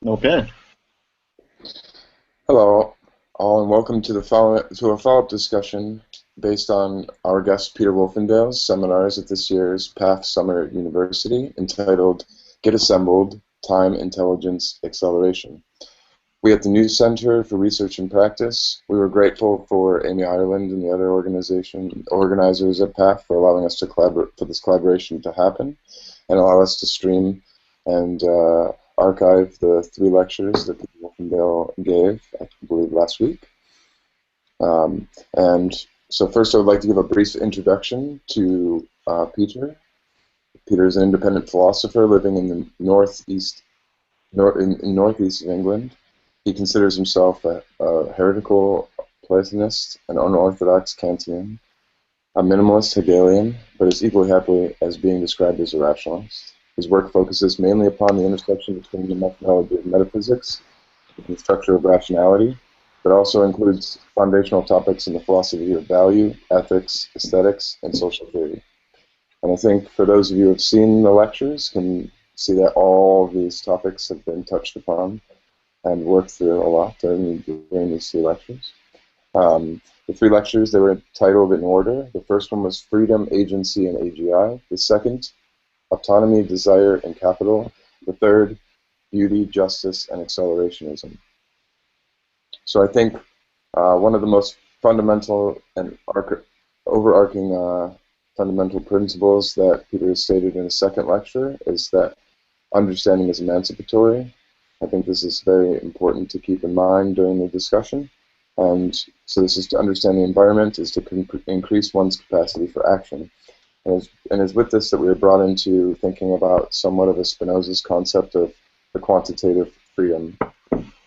Okay. Hello, all, and welcome to a follow-up discussion based on our guest Peter Wolfendale's seminars at this year's PAF Summer at University, entitled "Get Assembled: Time, Intelligence, Acceleration." We at the New Center for Research and Practice, we were grateful for Amy Ireland and the other organizers at PAF for allowing us to collaborate, for this collaboration to happen, and allow us to stream and archive the 3 lectures that Peter Wolfendale gave, I believe, last week. And so first I would like to give a brief introduction to Peter. Peter is an independent philosopher living in the northeast of England. He considers himself a heretical Platonist, an unorthodox Kantian, a minimalist Hegelian, but is equally happy as being described as a rationalist. His work focuses mainly upon the intersection between the methodology of metaphysics and the structure of rationality, but also includes foundational topics in the philosophy of value, ethics, aesthetics, and social theory. And I think for those of you who have seen the lectures can see that all these topics have been touched upon and worked through a lot during these 3 lectures. The 3 lectures, they were titled in order. The first one was Freedom, Agency, and AGI. The second, Autonomy, Desire, and Capital. The third, Beauty, Justice, and Accelerationism. So I think one of the most fundamental and overarching fundamental principles that Peter has stated in his second lecture is that understanding is emancipatory. I think this is very important to keep in mind during the discussion. And so this is to understand the environment, is to increase one's capacity for action. And it's with this that we are brought into thinking about somewhat of a Spinoza's concept of the quantitative freedom.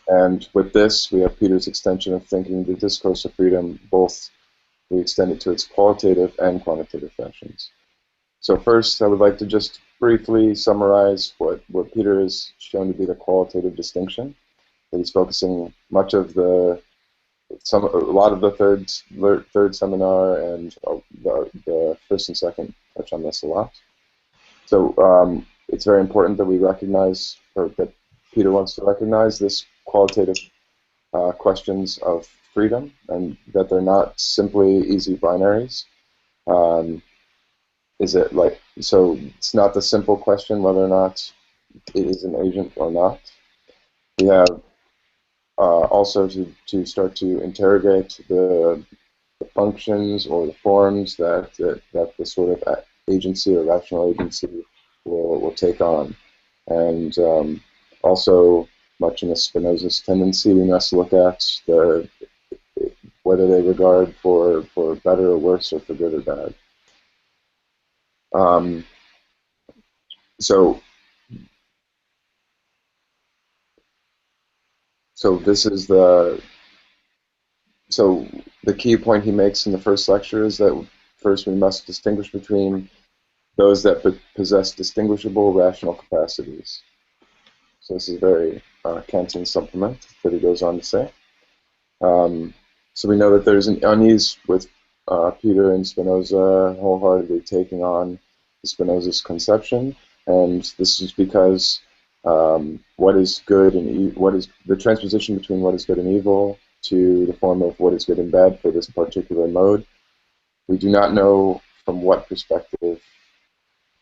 And with this, we have Peter's extension of thinking the discourse of freedom, both we extend it to its qualitative and quantitative functions. So first, I would like to just briefly summarize what Peter has shown to be the qualitative distinction. That he's focusing much of a lot of the third seminar and the first and second touch on this a lot. So it's very important that we recognize, or that Peter wants to recognize, this qualitative questions of freedom, and that they're not simply easy binaries. So it's not the simple question whether or not it is an agent or not. We have also to start to interrogate the functions or the forms that the sort of agency or rational agency will take on. And also, much in the Spinoza's tendency, we must look at whether they regard for better or worse, or for good or bad. So this is the key point he makes in the first lecture is that first we must distinguish between those that possess distinguishable rational capacities. So this is a very Kantian supplement that he goes on to say. So we know that there's an unease with Peter and Spinoza wholeheartedly taking on Spinoza's conception, and this is because what is good and what is the transposition between what is good and evil to the form of what is good and bad for this particular mode. We do not know from what perspective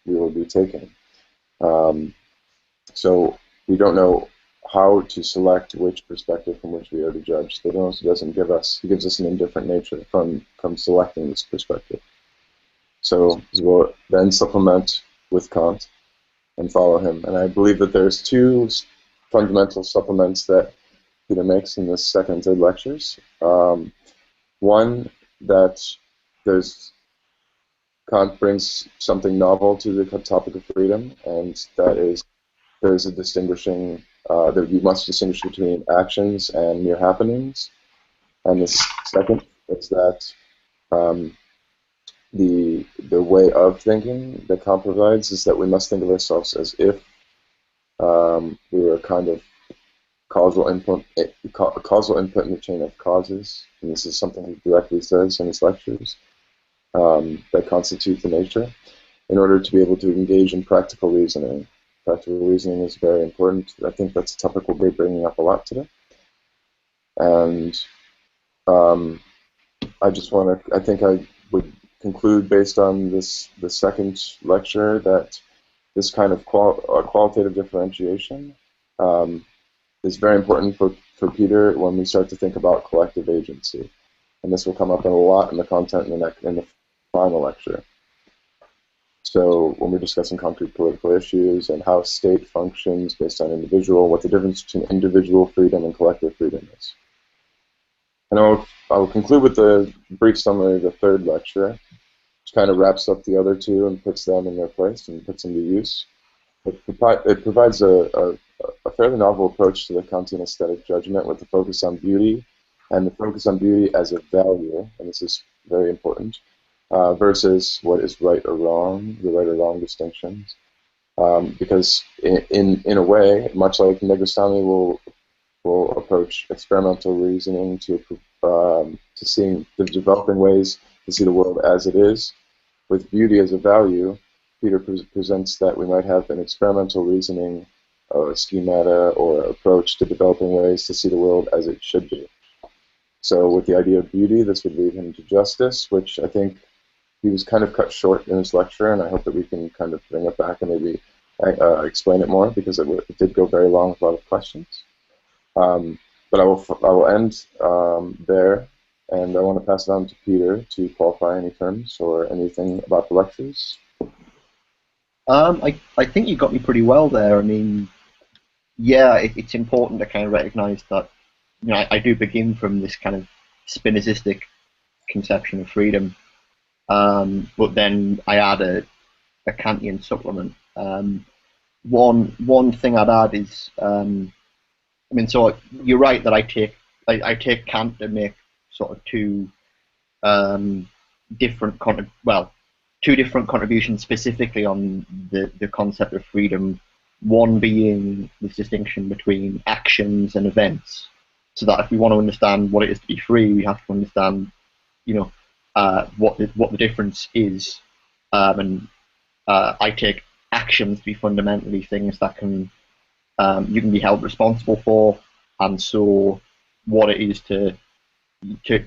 we will be taking. So we don't know how to select which perspective from which we are to judge. He doesn't give us. He gives us an indifferent nature from selecting this perspective. So we'll then supplement with Kant and follow him. And I believe that there's 2 fundamental supplements that Peter makes in this second and third lectures. One, that Kant brings something novel to the topic of freedom, and that is there's a distinguishing that you must distinguish between actions and mere happenings. And the second is that the way of thinking that Kant provides is that we must think of ourselves as if we were a kind of causal input in the chain of causes, and this is something he directly says in his lectures, that constitute the nature, in order to be able to engage in practical reasoning. practical reasoning is very important. I think that's a topic we'll be bringing up a lot today. And I just want to, I think I would conclude based on the second lecture that this kind of qualitative differentiation is very important for Peter when we start to think about collective agency. And this will come up a lot in the content in the final lecture. So when we're discussing concrete political issues and how state functions based on individual, what the difference between individual freedom and collective freedom is. And I will conclude with a brief summary of the third lecture, which kind of wraps up the other two and puts them in their place and puts them to use. It provides a fairly novel approach to the Kantian aesthetic judgment with the focus on beauty, and the focus on beauty as a value, and this is very important, versus what is right or wrong, the right or wrong distinctions. Because in a way, much like Negarestani will approach experimental reasoning to seeing the developing ways to see the world as it is. With beauty as a value, Peter presents that we might have an experimental reasoning or schemata or approach to developing ways to see the world as it should be. So with the idea of beauty, this would lead him to justice, which I think he was kind of cut short in his lecture, and I hope that we can kind of bring it back and maybe explain it more, because it did go very long with a lot of questions. But I will end there, and I want to pass it on to Peter to qualify any terms or anything about the lectures. I think you got me pretty well there. I mean, yeah, it's important to kind of recognize that, you know, I do begin from this kind of Spinozistic conception of freedom, but then I add a Kantian supplement. One thing I'd add is, I mean, so you're right that I take Kant to make sort of two different contributions specifically on the concept of freedom. One being this distinction between actions and events, so that if we want to understand what it is to be free, we have to understand, you know, what the difference is. And I take actions to be fundamentally things that can you can be held responsible for, and so what it is to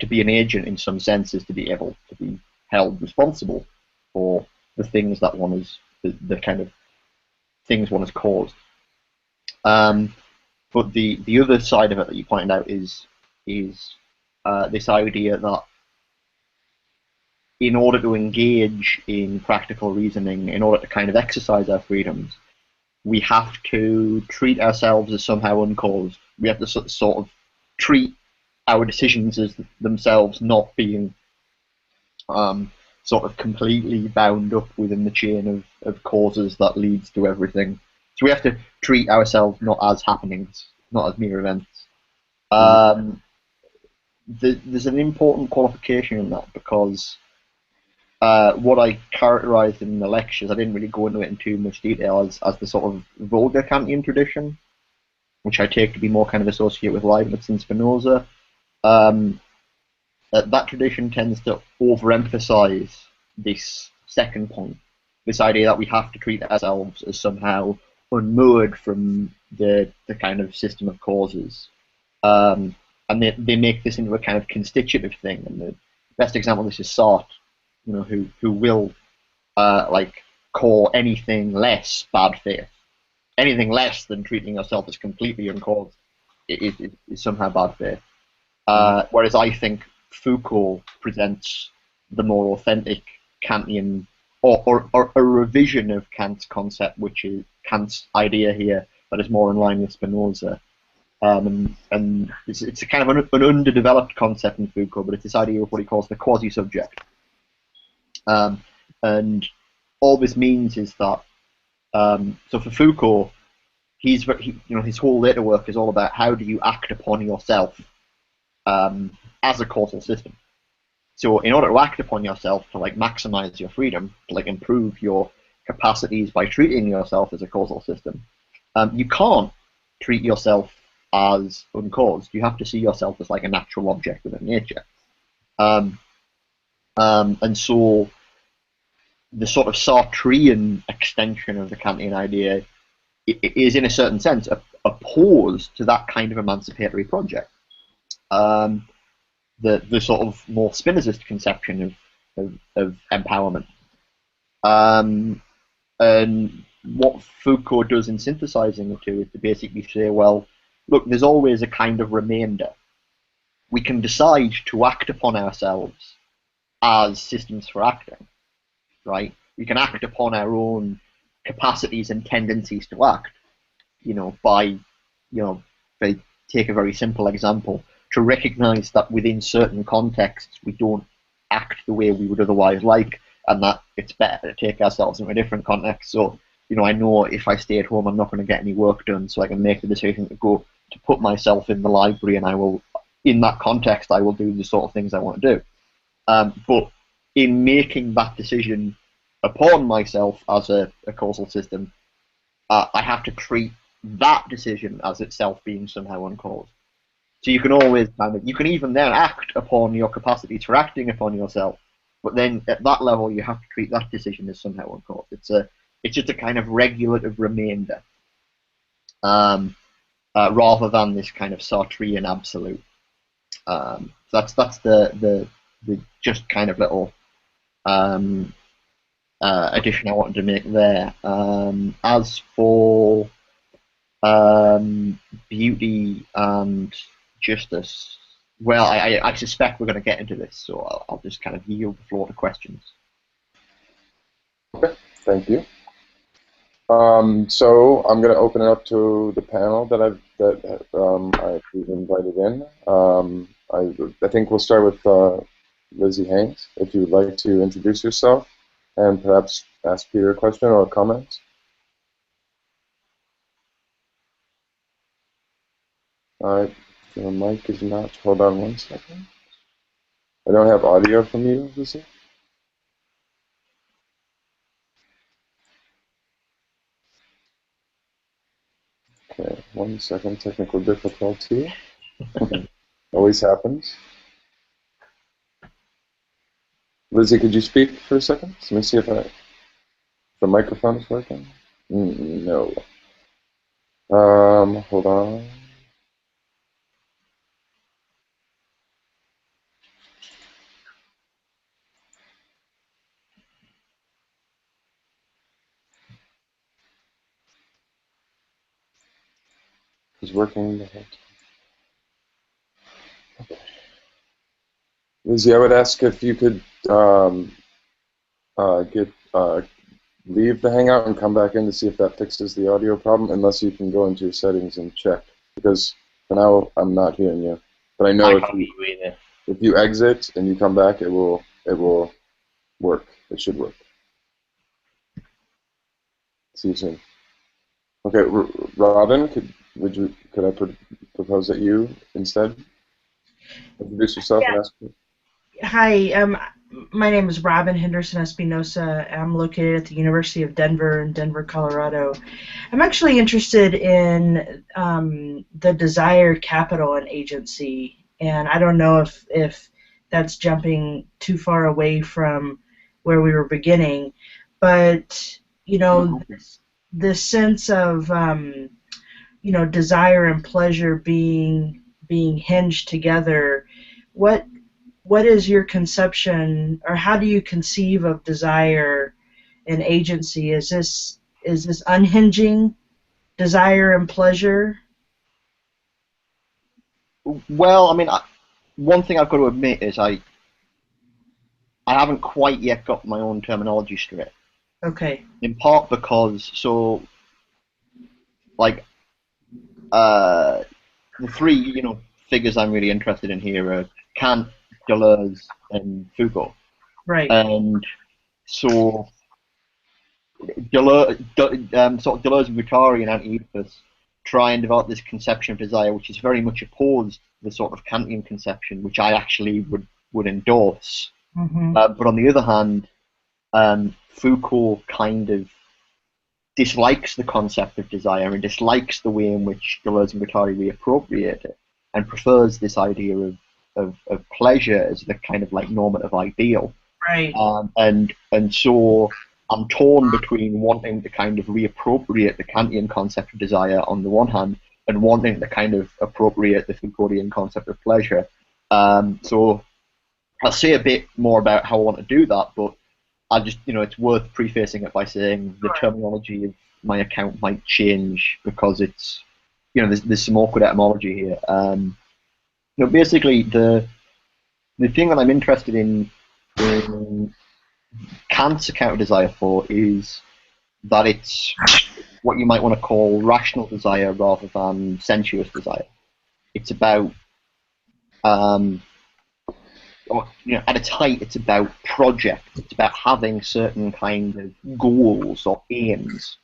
be an agent in some sense is to be able to be held responsible for the things that one is, the kind of things one has caused. But the other side of it that you pointed out is this idea that in order to engage in practical reasoning, in order to kind of exercise our freedoms, we have to treat ourselves as somehow uncaused. We have to sort of treat our decisions as themselves not being sort of completely bound up within the chain of causes that leads to everything. So we have to treat ourselves not as happenings, not as mere events. There's an important qualification in that, because what I characterized in the lectures, I didn't really go into it in too much detail, as the sort of vulgar Kantian tradition, which I take to be more kind of associated with Leibniz and Spinoza. That tradition tends to overemphasize this second point, this idea that we have to treat ourselves as somehow unmoored from the kind of system of causes. And they make this into a kind of constitutive thing. And the best example of this is Sartre, you know, who will like call anything less bad faith. Anything less than treating yourself as completely uncaused is somehow bad faith. Whereas I think Foucault presents the more authentic Kantian, or a revision of Kant's concept, which is Kant's idea here, that is more in line with Spinoza. And it's a kind of an underdeveloped concept in Foucault, but it's this idea of what he calls the quasi-subject. And all this means is that, so for Foucault, his whole later work is all about how do you act upon yourself as a causal system. So in order to act upon yourself, to like maximize your freedom, to like improve your capacities by treating yourself as a causal system, you can't treat yourself as uncaused. You have to see yourself as like a natural object within nature. And so the sort of Sartrean extension of the Kantian idea it is in a certain sense opposed to that kind of emancipatory project. The sort of more Spinozist conception of empowerment. And what Foucault does in synthesizing the two is to basically say, well, look, there's always a kind of remainder. We can decide to act upon ourselves as systems for acting, right? We can act upon our own capacities and tendencies to act, by take a very simple example, to recognize that within certain contexts we don't act the way we would otherwise like, and that it's better to take ourselves into a different context. So, I know if I stay at home, I'm not going to get any work done, so I can make the decision to put myself in the library, and I will, in that context, I will do the sort of things I want to do. But in making that decision upon myself as a causal system, I have to treat that decision as itself being somehow uncaused. So you can always you can even then act upon your capacities for acting upon yourself, but then at that level you have to treat that decision as somehow uncaused. It's just a kind of regulative remainder, rather than this kind of Sartrean absolute. So that's the just kind of little addition I wanted to make there. As for beauty and justice, well, I suspect we're going to get into this, so I'll just kind of yield the floor to questions. Okay, thank you. So I'm going to open it up to the panel that I've invited in. I think we'll start with Lizzie Hayes, if you would like to introduce yourself and perhaps ask Peter a question or a comment. All right, your mic is not. Hold on one second. I don't have audio from you, Lizzie. Okay, 1 second, technical difficulty. Always happens. Lizzie, could you speak for a second? Let me see if the microphone is working. No. Hold on. It's working the whole time. Okay. Lizzie, I would ask if you could leave the Hangout and come back in to see if that fixes the audio problem, unless you can go into your settings and check. Because for now, I'm not hearing you. But I know if you exit and you come back, it will work. It should work. See you soon. Okay, Robin, could I propose that you instead introduce yourself and ask? Hi, my name is Robin Henderson Espinosa. I'm located at the University of Denver in Denver, Colorado. I'm actually interested in the desired capital and agency, and I don't know if that's jumping too far away from where we were beginning, but this sense of desire and pleasure being hinged together, what is your conception, or how do you conceive of desire and agency? Is this unhinging desire and pleasure? Well, I mean, one thing I've got to admit is I haven't quite yet got my own terminology straight. Okay. In part because, the three, figures I'm really interested in here are Kant, Deleuze, and Foucault. Right. And so Deleuze and Guattari and Anti-Oedipus try and develop this conception of desire, which is very much opposed to the sort of Kantian conception, which I actually would endorse. Mm-hmm. But on the other hand, Foucault kind of dislikes the concept of desire and dislikes the way in which Deleuze and Guattari reappropriate it, and prefers this idea of pleasure as the kind of like normative ideal. Right. And so I'm torn between wanting to kind of reappropriate the Kantian concept of desire on the one hand, and wanting to kind of appropriate the Foucauldian concept of pleasure. So I'll say a bit more about how I want to do that, but I just, it's worth prefacing it by saying the terminology of my account might change because it's, there's some awkward etymology here. Basically the thing that I'm interested in Kant's account of desire for is that it's what you might want to call rational desire rather than sensuous desire. It's about, at its height, it's about project. It's about having certain kind of goals or aims,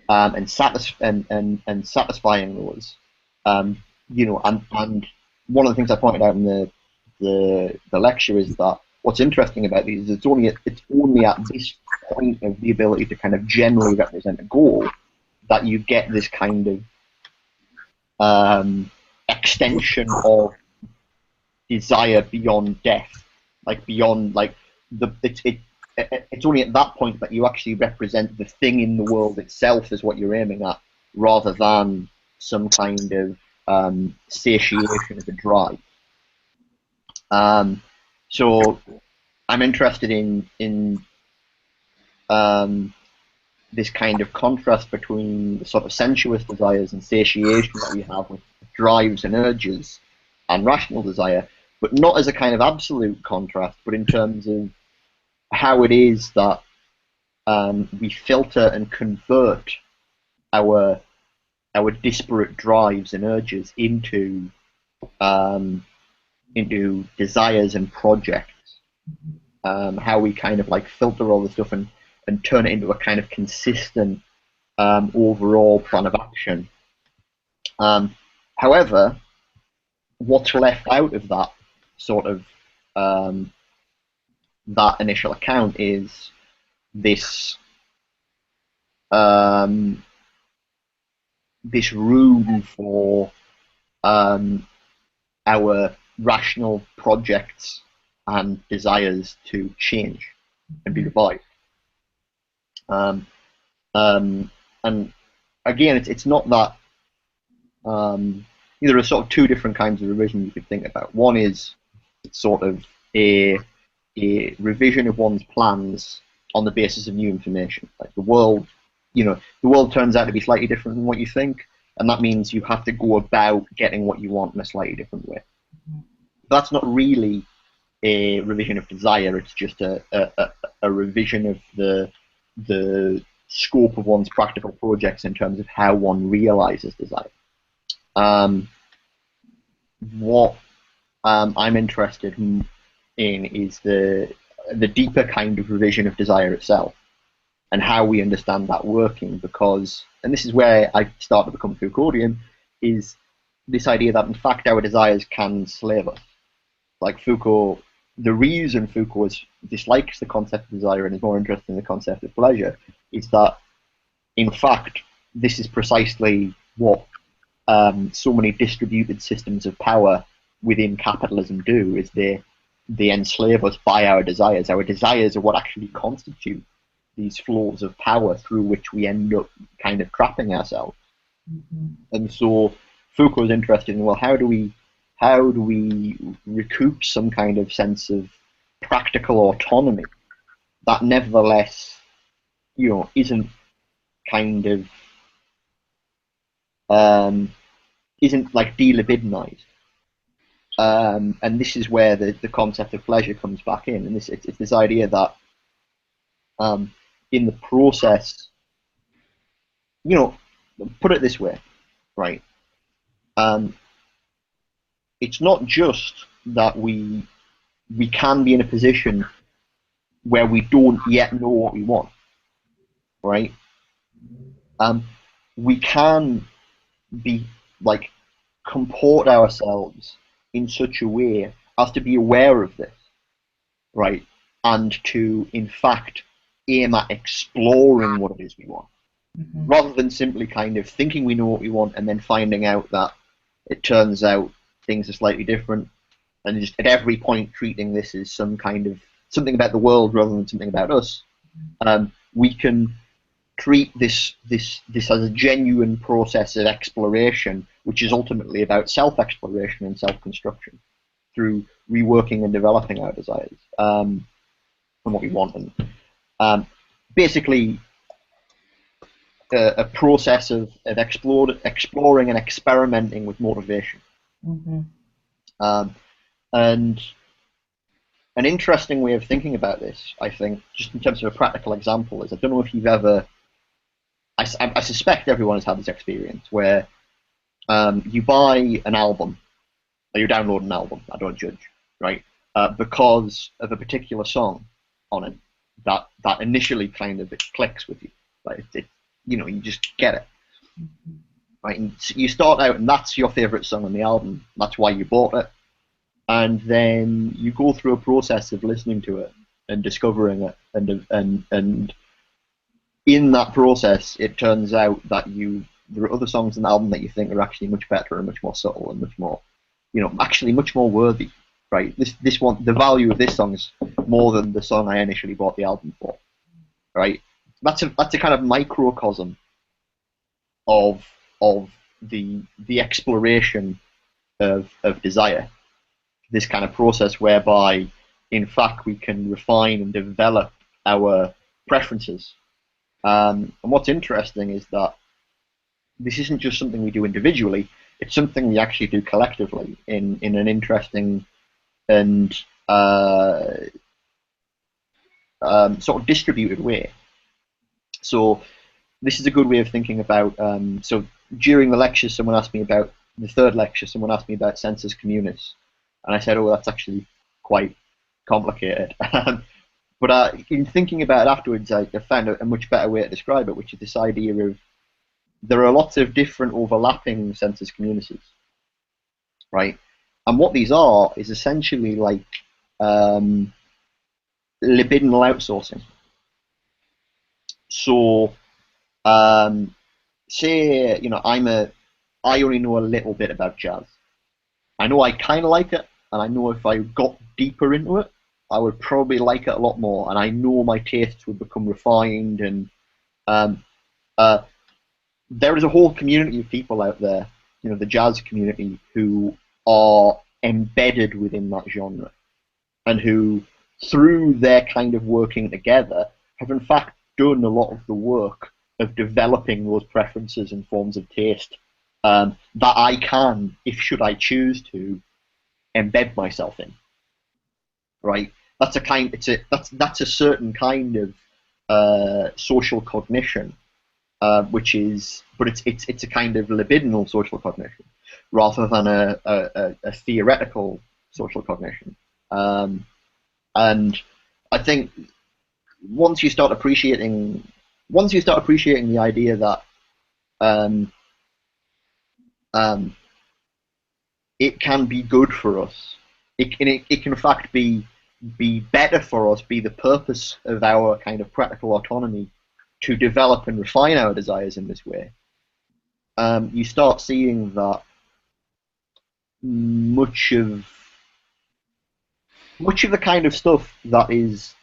and satisfying those. And one of the things I pointed out in the lecture is that what's interesting about these is it's only at this point of the ability to kind of generally represent a goal that you get this kind of extension of desire beyond death, it's only at that point that you actually represent the thing in the world itself as what you're aiming at, rather than some kind of satiation of a drive. So I'm interested in this kind of contrast between the sort of sensuous desires and satiation that we have with drives and urges and rational desire, but not as a kind of absolute contrast, but in terms of how it is that we filter and convert our disparate drives and urges into desires and projects. How we kind of filter all this stuff and turn it into a kind of consistent overall plan of action. However, what's left out of that sort of that initial account is this this room for our rational projects and desires to change and be revived. And again, it's not that there are sort of two different kinds of revision you could think about. One is sort of a revision of one's plans on the basis of new information. Like the world turns out to be slightly different than what you think, and that means you have to go about getting what you want in a slightly different way. That's not really a revision of desire, it's just a revision of the scope of one's practical projects in terms of how one realizes desire. What I'm interested in is the deeper kind of revision of desire itself and how we understand that working, because, and this is where I start to become Foucauldian, is this idea that in fact our desires can slave us. Like Foucault, the reason Foucault dislikes the concept of desire and is more interested in the concept of pleasure is that, in fact, this is precisely what so many distributed systems of power within capitalism do, is they enslave us by our desires. Our desires are what actually constitute these flows of power through which we end up kind of trapping ourselves. And so Foucault is interested in, well, how do we recoup some kind of sense of practical autonomy that nevertheless, isn't kind of isn't like delibidinized. And this is where the concept of pleasure comes back in, and it's this idea that in the process, put it this way, right? It's not just that we can be in a position where we don't yet know what we want, right? We can be comport ourselves in such a way as to be aware of this, right? And to, in fact, aim at exploring what it is we want, rather than simply kind of thinking we know what we want and then finding out that it turns out things are slightly different, and just at every point treating this as some kind of something about the world rather than something about us. we can treat this as a genuine process of exploration, which is ultimately about self-exploration and self-construction through reworking and developing our desires and what we want, and basically a process of exploring and experimenting with motivation. Mm-hmm. And an interesting way of thinking about this, I think, just in terms of a practical example, is I don't know if you've ever, I suspect everyone has had this experience where you buy an album, or you download an album, I don't judge, right, because of a particular song on it that initially kind of it clicks with you, like you just get it, right? And you start out and that's your favorite song on the album, that's why you bought it, and then you go through a process of listening to it and discovering it, and in that process it turns out that there are other songs in the album that you think are actually much better and much more subtle and much more, actually much more worthy, right? This one, the value of this song is more than the song I initially bought the album for, right? That's a kind of microcosm of the exploration of desire. This kind of process whereby, in fact, we can refine and develop our preferences. And what's interesting is that this isn't just something we do individually; it's something we actually do collectively in an interesting and sort of distributed way. So this is a good way of thinking about, so during the lecture, the third lecture, someone asked me about sensus communis, and I said, oh, that's actually quite complicated. But in thinking about it afterwards, I found a much better way to describe it, which is this idea of there are lots of different overlapping sensus communities, right? And what these are is essentially like libidinal outsourcing. So, say, I only know a little bit about jazz. I know I kind of like it, and I know if I got deeper into it, I would probably like it a lot more, and I know my tastes would become refined, and there is a whole community of people out there, the jazz community, who are embedded within that genre, and who, through their kind of working together, have in fact done a lot of the work of developing those preferences and forms of taste that I can, if should I choose to, embed myself in. Right? That's a certain kind of social cognition, which is, but it's a kind of libidinal social cognition rather than a theoretical social cognition. And I think once you start appreciating the idea that it can be good for us, it can in fact be better for us, be the purpose of our kind of practical autonomy to develop and refine our desires in this way, you start seeing that much of the kind of stuff that is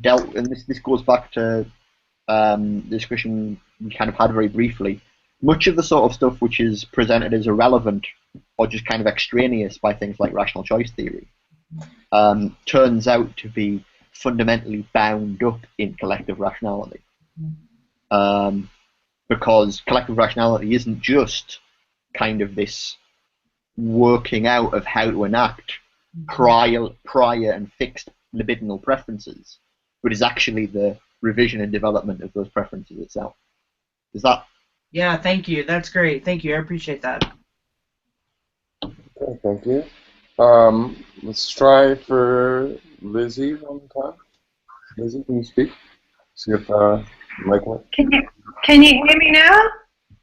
dealt, and this goes back to the discussion we kind of had very briefly, much of the sort of stuff which is presented as irrelevant or just kind of extraneous by things like rational choice theory turns out to be fundamentally bound up in collective rationality. Because collective rationality isn't just kind of this working out of how to enact prior and fixed libidinal preferences, but is actually the revision and development of those preferences itself. Is that? Yeah, thank you. That's great. Thank you. I appreciate that. Okay, thank you. Let's try for Lizzie one time. Lizzie, can you speak? See if mic works. Can you hear me now?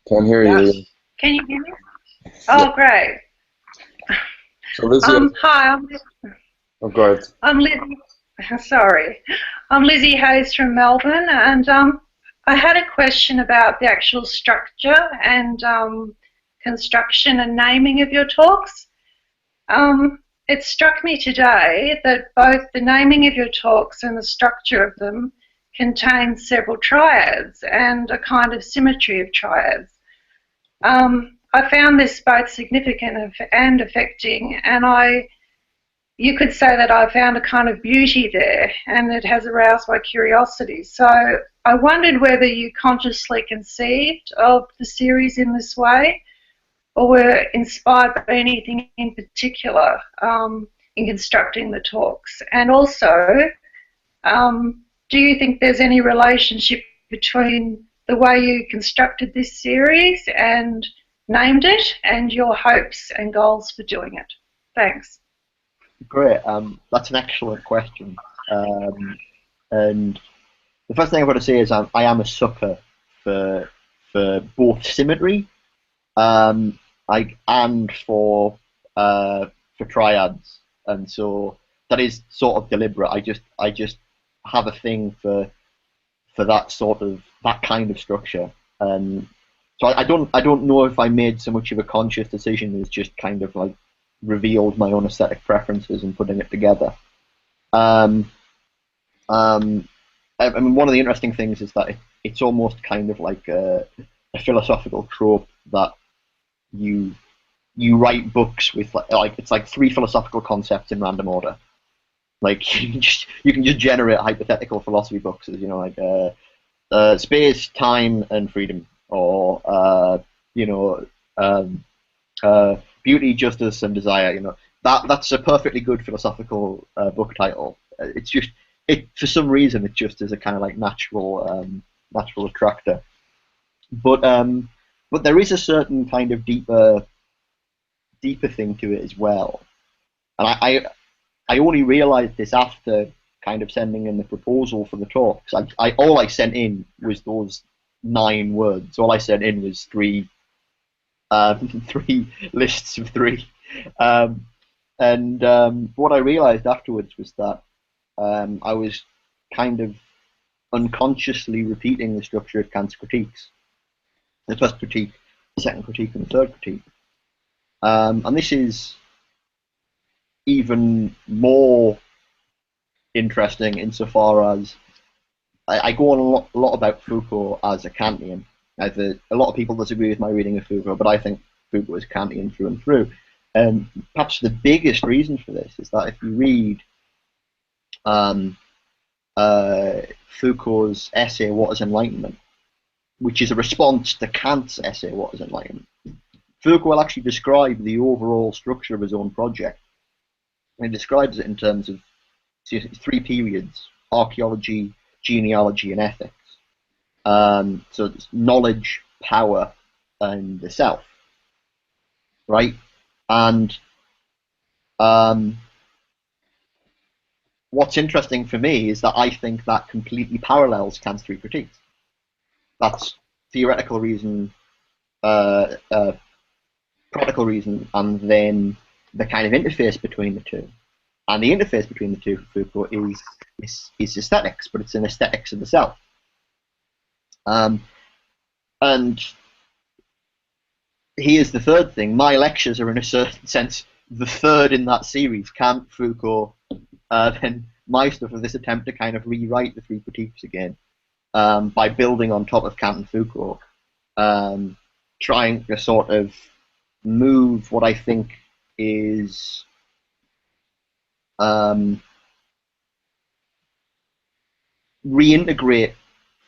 Can't hear you. Can you hear me? Oh, great. So Lizzie, hi, oh, go ahead. I'm Lizzie. Sorry, I'm Lizzie Hayes from Melbourne, and I had a question about the actual structure and construction and naming of your talks. It struck me today that both the naming of your talks and the structure of them contains several triads and a kind of symmetry of triads. I found this both significant and affecting, and you could say that I found a kind of beauty there, and it has aroused my curiosity. So I wondered whether you consciously conceived of the series in this way, or were inspired by anything in particular in constructing the talks. And also, do you think there's any relationship between the way you constructed this series and named it and your hopes and goals for doing it? Thanks. Great. That's an excellent question. And the first thing I want to say is I am a sucker for both symmetry and for triads, and so that is sort of deliberate. I just have a thing for that kind of structure, and so I don't know if I made so much of a conscious decision as just kind of like revealed my own aesthetic preferences and putting it together. I mean, one of the interesting things is that it's almost kind of like a philosophical trope that you write books with like it's like 3 philosophical concepts in random order. Like you can just generate hypothetical philosophy books as, you know, like space, time, and freedom, or beauty, justice, and desire. You know, that's a perfectly good philosophical book title. It's just for some reason it just is a kind of like natural attractor. But there is a certain kind of deeper thing to it as well, and I only realised this after kind of sending in the proposal for the talks. All I sent in was those 9 words. All I sent in was 3 lists of 3. What I realised afterwards was that I was kind of unconsciously repeating the structure of Kant's critiques. The first critique, the second critique, and the third critique. And this is even more interesting insofar as I go on a lot about Foucault as a Kantian. A lot of people disagree with my reading of Foucault, but I think Foucault is Kantian through and through. And perhaps the biggest reason for this is that if you read Foucault's essay, What is Enlightenment?, which is a response to Kant's essay, What is Enlightenment?, Foucault will actually describe the overall structure of his own project. And he describes it in terms of 3 periods: archaeology, genealogy, and ethics. So it's knowledge, power, and the self, right? And what's interesting for me is that I think that completely parallels Kant's 3 critiques. That's theoretical reason, practical reason, and then the kind of interface between the two. And the interface between the two for Foucault is aesthetics, but it's an aesthetics of the self. And here's the third thing. My lectures are in a certain sense the third in that series: Kant, Foucault, then my stuff of this attempt to kind of rewrite the 3 critiques again by building on top of Kant and Foucault, trying to sort of move what I think is reintegrate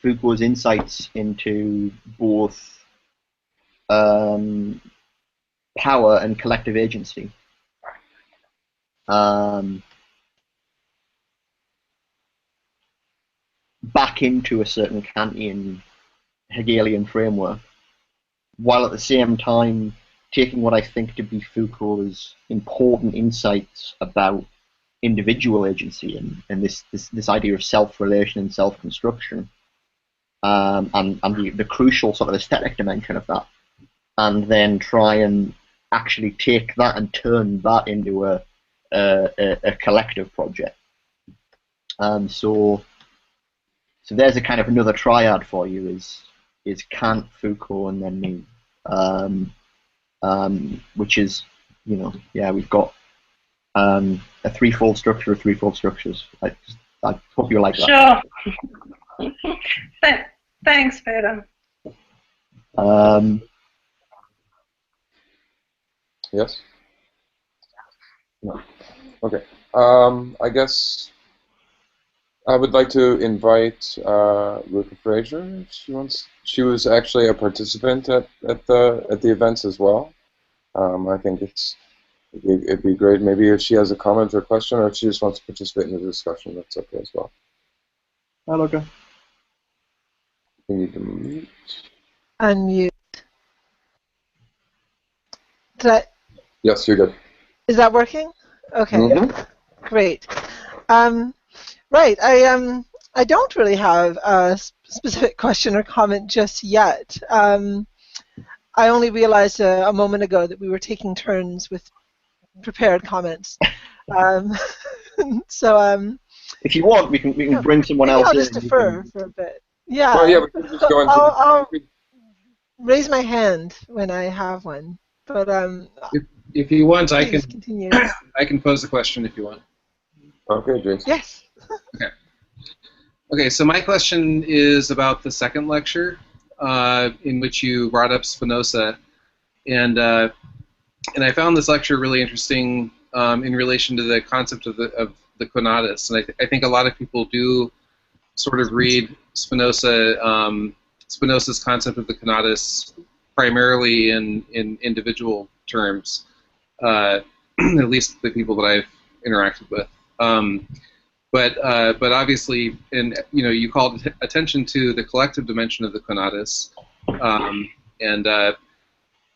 Foucault's insights into both power and collective agency. Back into a certain Kantian Hegelian framework, while at the same time taking what I think to be Foucault's important insights about individual agency and this idea of self-relation and self-construction, and the crucial sort of aesthetic dimension of that, and then try and actually take that and turn that into a collective project. So there's a kind of another triad for you: is Kant, Foucault, and then me, which is, you know, yeah, we've got a threefold structure of threefold structures. I hope you like that. Sure. Thanks, Peter. Yes? No. Okay. I guess I would like to invite Ruka Fraser. She was actually a participant at the events as well. I think it'd be great maybe if she has a comment or question, or if she just wants to participate in the discussion, that's okay as well. Hi, Luca. You need to mute. Unmute. Did I? Yes, you're good. Is that working? Okay. Mm-hmm. Great. Right. I don't really have a specific question or comment just yet. I only realized a moment ago that we were taking turns with prepared comments. So if you want, we can bring someone else in. I'll just defer for a bit. Yeah. Well, yeah, we can just go into I'll raise my hand when I have one. But if you want, I can continue. I can pose a question if you want. Okay, Jason. Yes. Okay. Okay. So my question is about the second lecture, in which you brought up Spinoza, and I found this lecture really interesting in relation to the concept of the conatus, and I think a lot of people do sort of read Spinoza's concept of the conatus primarily in individual terms, at least the people that I've interacted with. But obviously, you called attention to the collective dimension of the conatus, and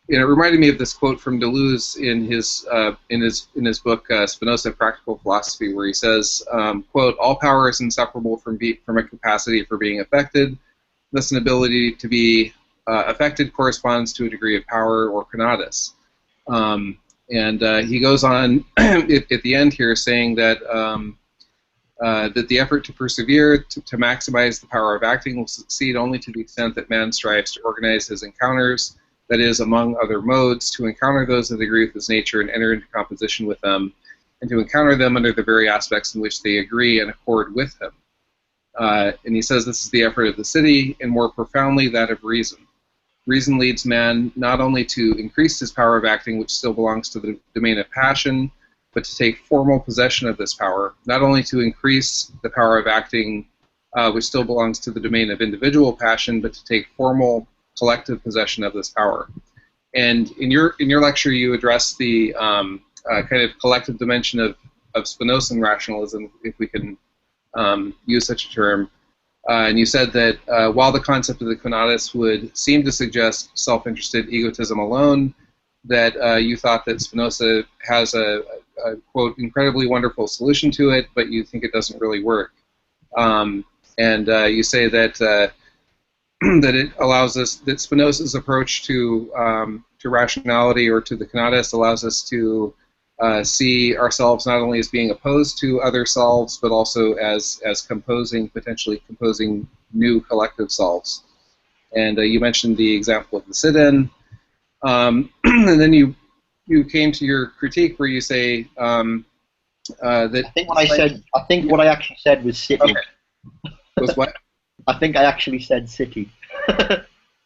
it reminded me of this quote from Deleuze in his book Spinoza, Practical Philosophy, where he says, "quote, all power is inseparable from a capacity for being affected. Thus, an ability to be affected corresponds to a degree of power or conatus." And he goes on at the end here saying that that the effort to persevere to maximize the power of acting will succeed only to the extent that man strives to organize his encounters, that is, among other modes, to encounter those that agree with his nature and enter into composition with them, and to encounter them under the very aspects in which they agree and accord with him. And he says this is the effort of the city, and more profoundly that of reason. Reason leads man not only to increase his power of acting, which still belongs to the domain of passion, but to take formal possession of this power, not only to increase the power of acting, which still belongs to the domain of individual passion, but to take formal collective possession of this power. And in your lecture, you address the kind of collective dimension of Spinozan rationalism, if we can use such a term. And you said that while the concept of the conatus would seem to suggest self-interested egotism alone, that you thought that Spinoza has a quote, incredibly wonderful solution to it, but you think it doesn't really work. And you say that that it allows us, that Spinoza's approach to rationality or to the conatus allows us to see ourselves not only as being opposed to other selves, but also as potentially composing new collective selves. And you mentioned the example of the sit-in, and then you came to your critique where you say that. I think what I actually said was city. Okay. Was what? I think I actually said city.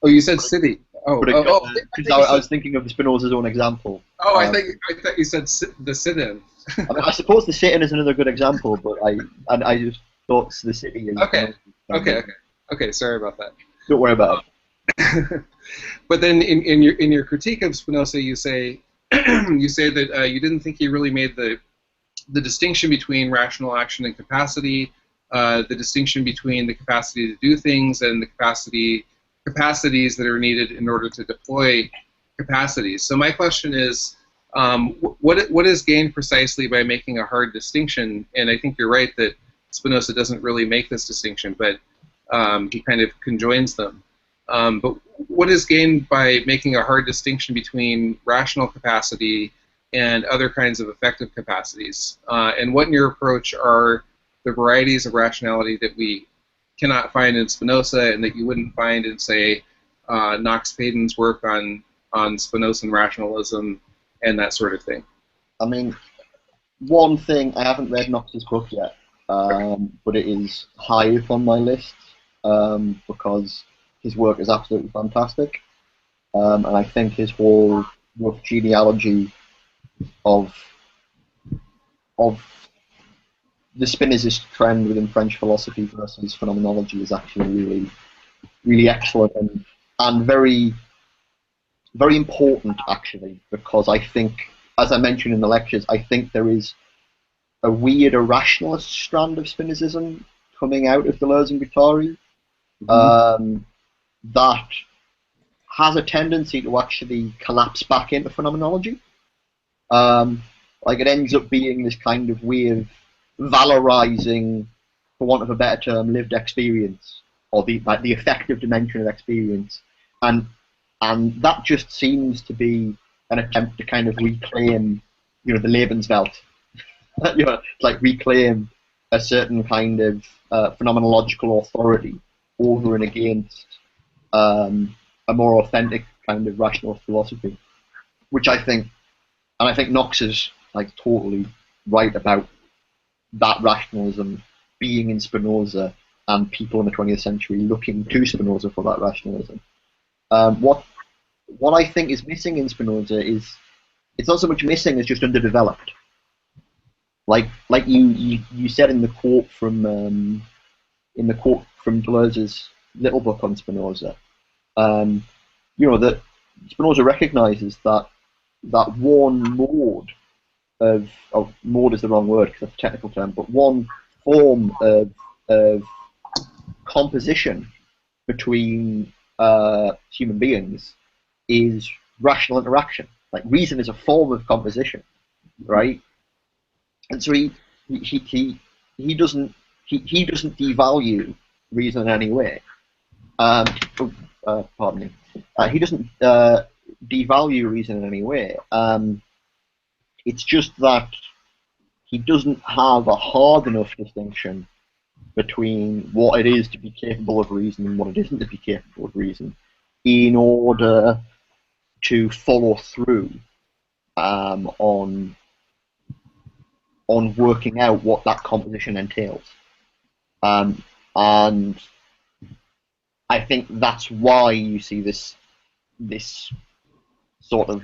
Oh, you said city. Oh, because I was thinking of Spinoza's own example. Oh, I thought you said the sit-in. I mean, I suppose the sit-in is another good example, but I just thought the city is. Okay. Sorry about that. Don't worry about it. But then in your critique of Spinoza, you say that you didn't think he really made the distinction between rational action and capacity, the distinction between the capacity to do things and the capacities that are needed in order to deploy capacities. So my question is, what is gained precisely by making a hard distinction? And I think you're right that Spinoza doesn't really make this distinction, but he kind of conjoins them. But what is gained by making a hard distinction between rational capacity and other kinds of affective capacities? And what in your approach are the varieties of rationality that we cannot find in Spinoza and that you wouldn't find in, say, Knox Payton's work on Spinozan rationalism and that sort of thing? I mean, one thing, I haven't read Knox's book yet, but it is high up on my list. because his work is absolutely fantastic, and I think his whole rough genealogy of the Spinozist trend within French philosophy versus phenomenology is actually really, really excellent and very, very important actually, because I think, as I mentioned in the lectures, I think there is a weird irrationalist strand of Spinozism coming out of Deleuze and Guattari that has a tendency to actually collapse back into phenomenology. Like it ends up being this kind of weird valorizing, for want of a better term, lived experience, or the affective dimension of experience, and that just seems to be an attempt to kind of reclaim, the Lebenswelt, like reclaim a certain kind of phenomenological authority over and against a more authentic kind of rationalist philosophy, which I think Knox is like totally right about that rationalism being in Spinoza and people in the 20th century looking to Spinoza for that rationalism. What I think is missing in Spinoza is it's not so much missing as just underdeveloped. Like you said in the quote from Deleuze's little book on Spinoza, that Spinoza recognizes that one mode of mode is the wrong word because that's a technical term, but one form of composition between human beings is rational interaction. Like reason is a form of composition, right? And so he doesn't devalue reason in any way. Pardon me. He doesn't devalue reason in any way. It's just that he doesn't have a hard enough distinction between what it is to be capable of reason and what it isn't to be capable of reason in order to follow through on working out what that composition entails. And I think that's why you see this sort of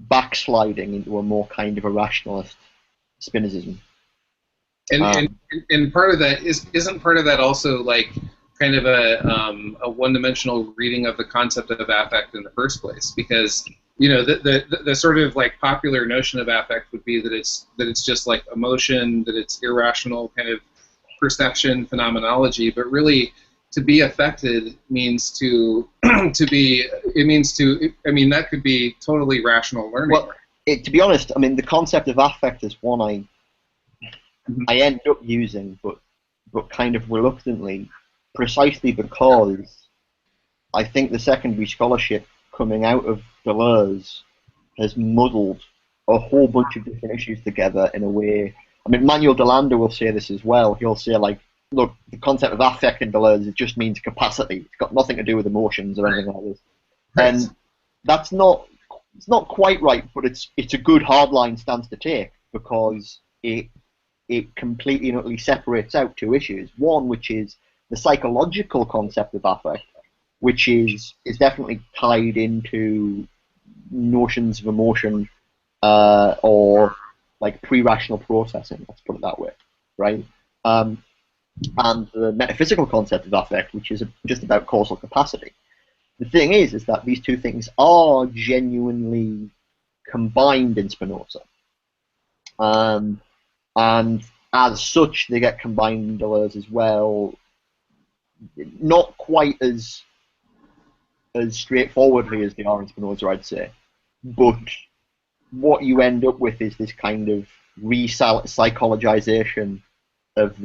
backsliding into a more kind of a rationalist Spinozism. And part of that isn't part of that also like kind of a one-dimensional reading of the concept of affect in the first place, because the sort of like popular notion of affect would be that it's just like emotion, that it's irrational kind of perception, phenomenology, but really to be affected means to be. It means to. I mean, that could be totally rational learning. Well, to be honest, I mean, the concept of affect is one I end up using, but kind of reluctantly, precisely because I think the secondary scholarship coming out of Deleuze has muddled a whole bunch of different issues together in a way. I mean, Manuel Delanda will say this as well. He'll say, like, look, the concept of affect in Deleuze, it just means capacity. It's got nothing to do with emotions or anything like this. Right. And that's not quite right, but it's a good hardline stance to take because it completely and utterly separates out two issues. One, which is the psychological concept of affect, which is definitely tied into notions of emotion or like pre-rational processing, let's put it that way, right? And the metaphysical concept of affect, which is just about causal capacity. The thing is that these two things are genuinely combined in Spinoza. And as such, they get combined in Deleuze as well, not quite as straightforwardly as they are in Spinoza, I'd say. But what you end up with is this kind of re-psychologization of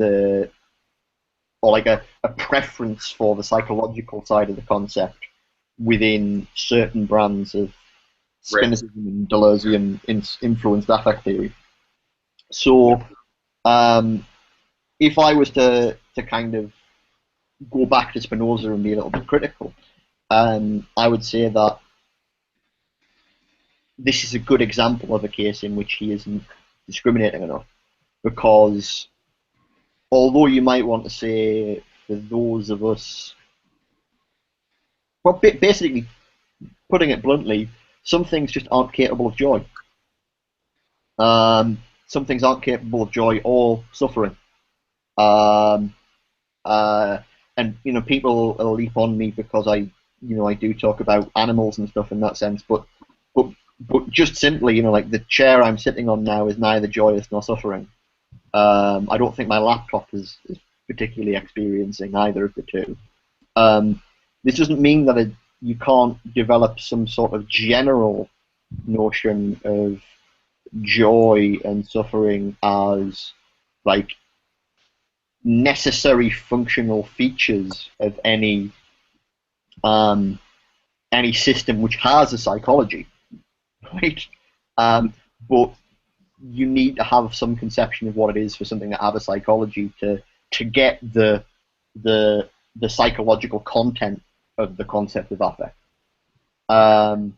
or like a preference for the psychological side of the concept within certain brands of Spinozism and Deleuzean influenced affect theory. So, if I was to kind of go back to Spinoza and be a little bit critical, I would say that this is a good example of a case in which he isn't discriminating enough, because although you might want to say for those of us well, basically, putting it bluntly, some things just aren't capable of joy. Some things aren't capable of joy or suffering. And people will leap on me because I do talk about animals and stuff in that sense, but just simply, like the chair I'm sitting on now is neither joyous nor suffering. I don't think my laptop is particularly experiencing either of the two. This doesn't mean that you can't develop some sort of general notion of joy and suffering as like necessary functional features of any system which has a psychology, right? But you need to have some conception of what it is for something to have a psychology to get the psychological content of the concept of affect. So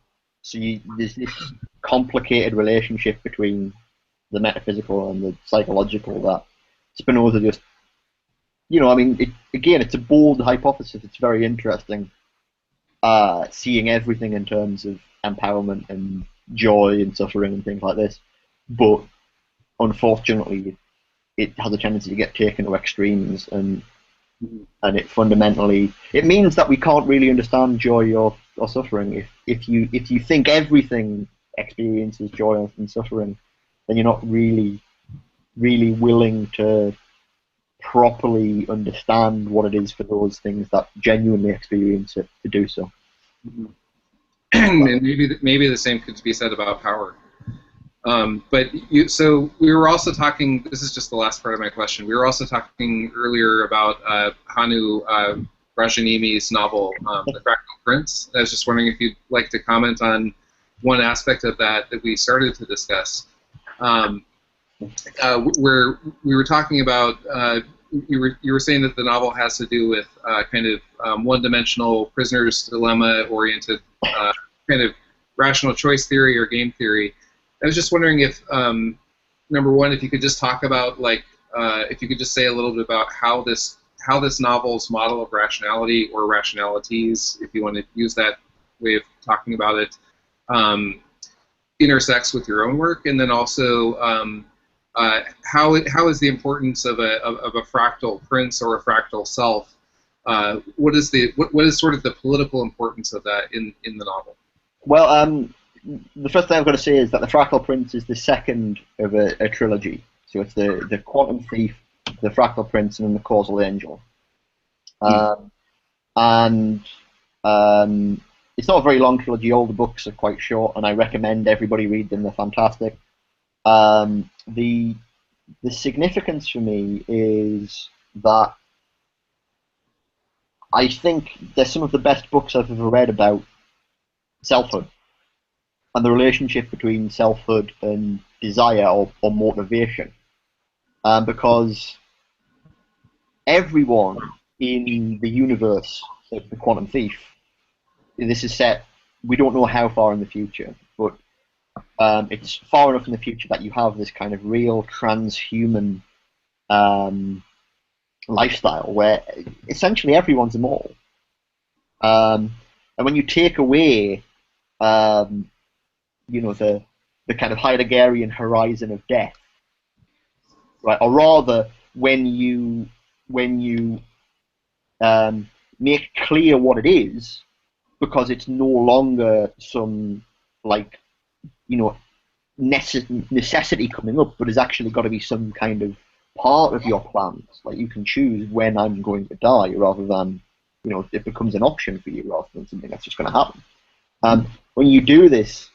there's this complicated relationship between the metaphysical and the psychological that Spinoza just, again, it's a bold hypothesis. It's very interesting, seeing everything in terms of empowerment and joy and suffering and things like this. But unfortunately, it has a tendency to get taken to extremes, and it fundamentally means that we can't really understand joy or suffering. If you think everything experiences joy and suffering, then you're not really willing to properly understand what it is for those things that genuinely experience it to do so. And maybe the same could be said about power. So we were also talking, this is just the last part of my question, we were also talking earlier about Hannu Rajanimi's novel, The Fractal Prince. I was just wondering if you'd like to comment on one aspect of that we started to discuss. Where we were talking about, you were saying that the novel has to do with kind of one-dimensional prisoner's dilemma-oriented kind of rational choice theory or game theory. I was just wondering if, number one, if you could just talk about, if you could just say a little bit about how this novel's model of rationality or rationalities, if you want to use that way of talking about it, intersects with your own work, and then also how is the importance of a fractal prince or a fractal self? What is sort of the political importance of that in the novel? Well, the first thing I've got to say is that The Fractal Prince is the second of a trilogy. So it's the Quantum Thief, the Fractal Prince, and then the Causal Angel. It's not a very long trilogy. All the books are quite short, and I recommend everybody read them. They're fantastic. The significance for me is that I think they're some of the best books I've ever read about selfhood and the relationship between selfhood and desire or motivation. Because everyone in the universe of the Quantum Thief, this is set, we don't know how far in the future, but it's far enough in the future that you have this kind of real transhuman lifestyle where essentially everyone's immortal. And when you take away the kind of Heideggerian horizon of death, right? Or rather, when you make clear what it is, because it's no longer some necessity coming up, but it's actually got to be some kind of part of your plans. Like you can choose when I'm going to die, rather than it becomes an option for you rather than something that's just going to happen. When you do this,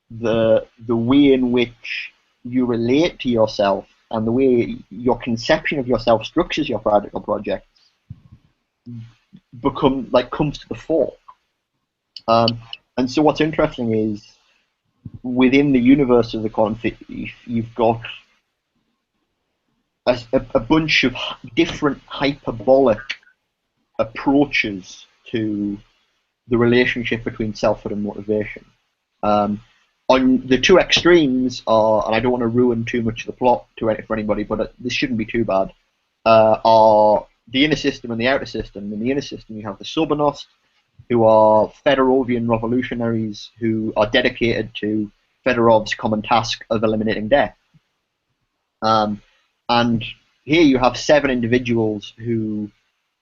the way in which you relate to yourself and the way your conception of yourself structures your practical projects comes to the fore. And so what's interesting is within the universe of the Quantum Thief, you've got a bunch of different hyperbolic approaches to the relationship between selfhood and motivation. On the two extremes are, and I don't want to ruin too much of the plot for anybody, but this shouldn't be too bad, are the inner system and the outer system. In the inner system you have the Sobernost, who are Fedorovian revolutionaries who are dedicated to Fedorov's common task of eliminating death. And here you have 7 individuals who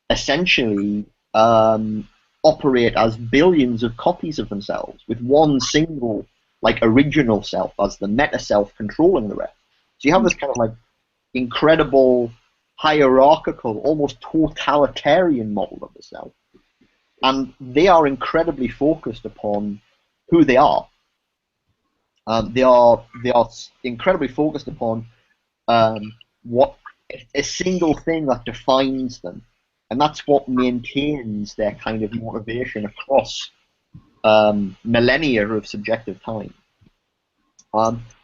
essentially operate as billions of copies of themselves, with one single, like, original self as the meta self controlling the rest. So you have this kind of like incredible hierarchical, almost totalitarian model of the self, and they are incredibly focused upon who they are. They are incredibly focused upon what a single thing that defines them, and that's what maintains their kind of motivation across millennia of subjective time.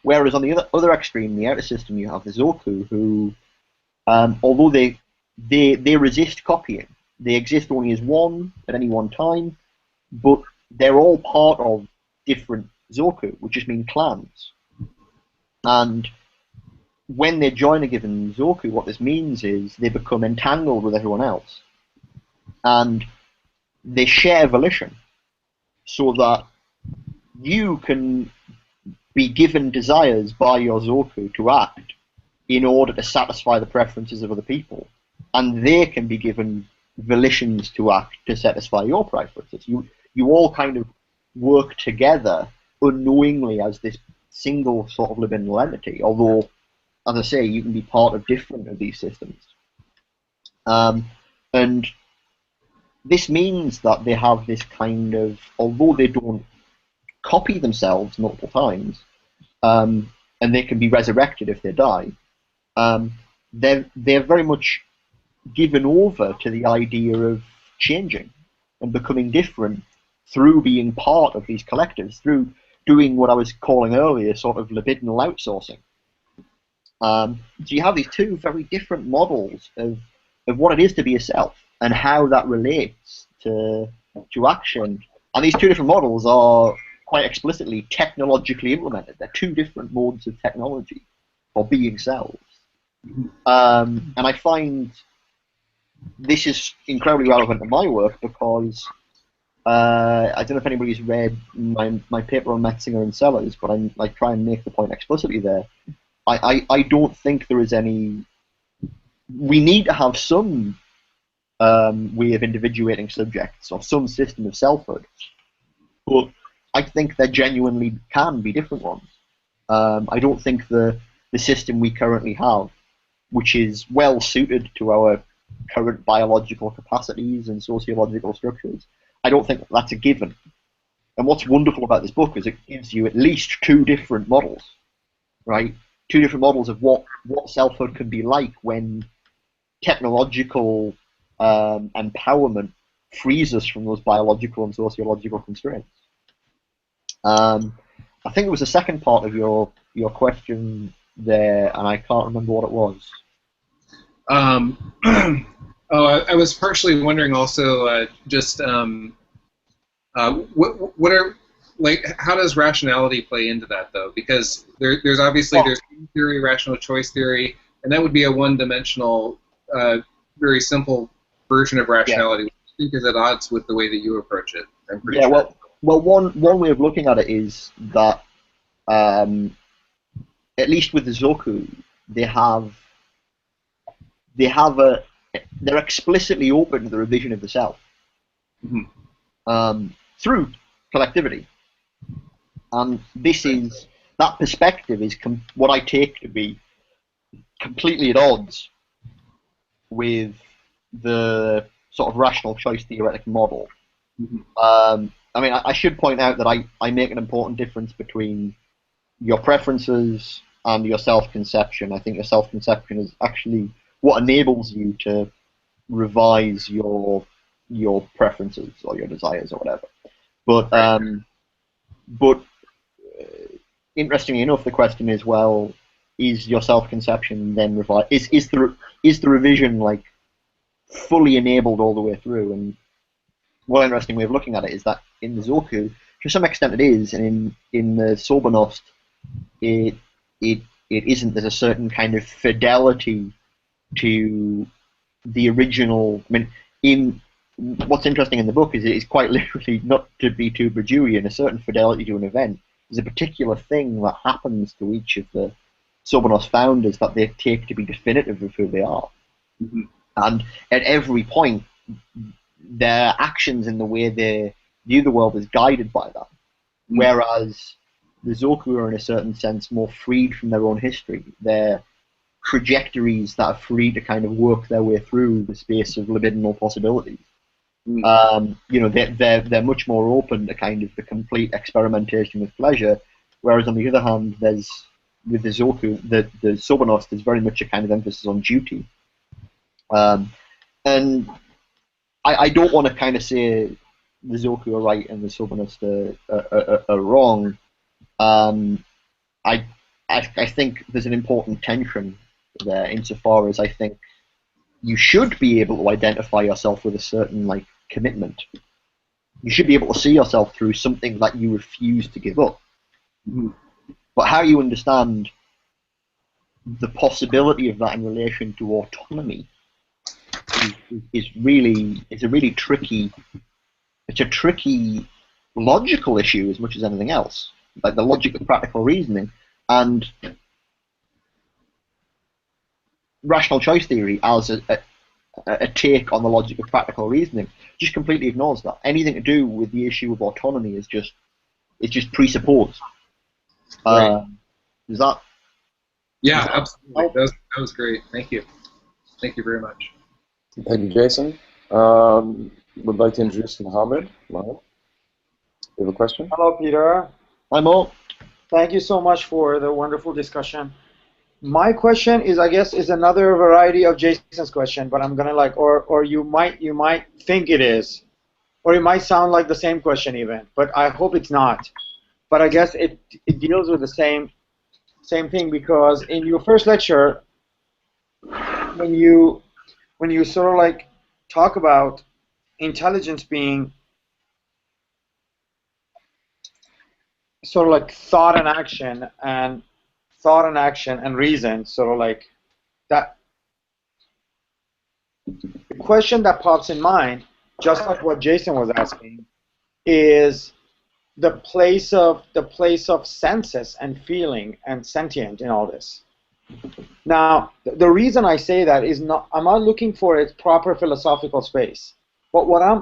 Whereas on the other extreme, the outer system, you have the Zoku, who, although they resist copying, they exist only as one at any one time, but they're all part of different Zoku, which just mean clans. And when they join a given Zoku, what this means is they become entangled with everyone else. And they share volition, so that you can be given desires by your Zoku to act in order to satisfy the preferences of other people. And they can be given volitions to act to satisfy your preferences. You all kind of work together unknowingly as this single sort of libidinal entity, although, as I say, you can be part of different of these systems. And this means that they have this kind of, although they don't copy themselves multiple times, and they can be resurrected if they die, they're very much given over to the idea of changing and becoming different through being part of these collectives, through doing what I was calling earlier sort of libidinal outsourcing. So you have these two very different models of what it is to be a self and how that relates to action. And these two different models are quite explicitly technologically implemented. They're two different modes of technology for being selves. And I find this is incredibly relevant to my work because I don't know if anybody's read my paper on Metzinger and Sellers, but I try and make the point explicitly there. I don't think there is any. We need to have some way of individuating subjects or some system of selfhood, but I think there genuinely can be different ones. I don't think the system we currently have, which is well suited to our current biological capacities and sociological structures, I don't think that's a given. And what's wonderful about this book is it gives you at least two different models, right? Two different models of what selfhood can be like when technological empowerment frees us from those biological and sociological constraints. I think it was the second part of your question there, and I can't remember what it was. I was partially wondering also just what are, like, how does rationality play into that, though? Because there's obviously there's theory, rational choice theory, and that would be a one-dimensional, very simple version of rationality, which I think is at odds with the way that you approach it. I'm pretty sure. Well, one way of looking at it is that at least with the Zoku, they're explicitly open to the revision of the self through collectivity, and that perspective is what I take to be completely at odds with the sort of rational choice theoretic model. I mean, I should point out that I make an important difference between your preferences and your self-conception. I think your self-conception is actually what enables you to revise your preferences or your desires or whatever. But interestingly enough, the question is, well, is your self-conception then revised? Is the revision like fully enabled all the way through? And one interesting way of looking at it is that in the Zoku, to some extent it is, and in the Sobernost, it isn't. There's a certain kind of fidelity to the original. I mean, what's interesting in the book is it's quite literally, not to be too Bradurian, a certain fidelity to an event. There's a particular thing that happens to each of the Sobernos founders that they take to be definitive of who they are. Mm-hmm. And at every point, their actions in the way they view the world is guided by that. Mm-hmm. Whereas the Zoku are, in a certain sense, more freed from their own history. They're trajectories that are free to kind of work their way through the space of libidinal possibilities. They're much more open to kind of the complete experimentation with pleasure, whereas on the other hand, with the Zoku, the Sobernos, there's very much a kind of emphasis on duty. And I don't want to kind of say the Zoku are right and the Sobernos are wrong. I think there's an important tension there, insofar as I think you should be able to identify yourself with a certain commitment. You should be able to see yourself through something that you refuse to give up. Mm-hmm. But how you understand the possibility of that in relation to autonomy is a really tricky. It's a tricky logical issue as much as anything else, like the logic of practical reasoning. And rational choice theory as a take on the logic of practical reasoning just completely ignores that. Anything to do with the issue of autonomy is just presupposed. Right. Is that? Yeah, absolutely. That was great. Thank you. Thank you very much. Thank you, Jason. Would like to introduce Mohammed. Mohammed, you have a question? Hello, Peter. Hi, Mo. Thank you so much for the wonderful discussion. My question is, I guess, is another variety of Jason's question, but I'm gonna or you might think it is, or it might sound like the same question even, but I hope it's not. But I guess it deals with the same thing, because in your first lecture, when you sort of talk about intelligence being sort of thought and action and reason, sort of that. The question that pops in mind, just like what Jason was asking, is the place of senses and feeling and sentient in all this. Now, the reason I say that is I'm not looking for its proper philosophical space. But what I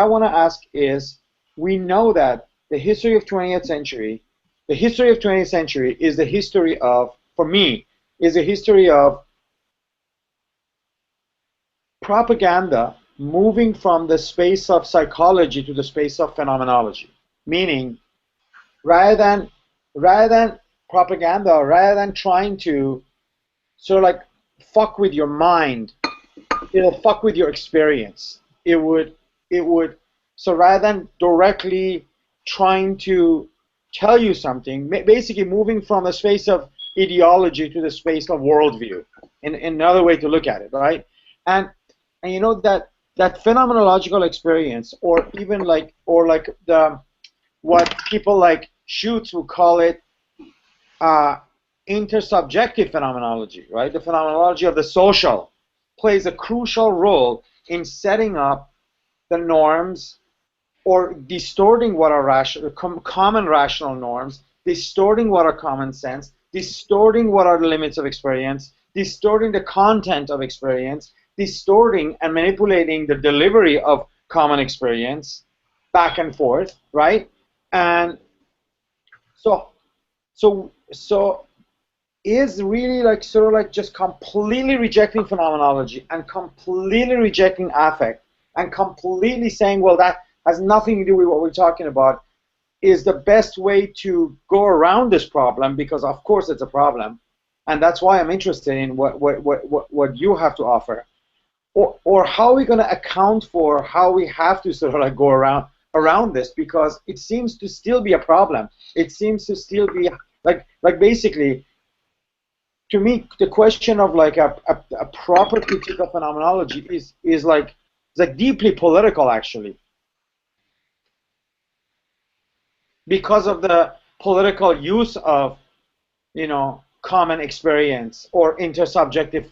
want to ask is, we know that the history of 20th century is the history of, for me, is a history of propaganda moving from the space of psychology to the space of phenomenology. Meaning, rather than propaganda, rather than trying to sort of fuck with your mind, it'll fuck with your experience. It would so rather than directly trying to tell you something, basically moving from the space of ideology to the space of worldview, in another way to look at it, right? And you know that phenomenological experience, or even what people like Schutz would call it intersubjective phenomenology, right? The phenomenology of the social plays a crucial role in setting up the norms, or distorting what are common rational norms, distorting what are common sense, distorting what are the limits of experience, distorting the content of experience, distorting and manipulating the delivery of common experience back and forth, right? And so is really sort of just completely rejecting phenomenology and completely rejecting affect and completely saying, well, that has nothing to do with what we're talking about, is the best way to go around this problem, because of course it's a problem, and that's why I'm interested in what you have to offer, or how are we going to account for how we have to sort of go around this, because it seems to still be a problem. It seems to still be basically, to me, the question of a proper critique of phenomenology is deeply political, actually, because of the political use of, common experience or intersubjective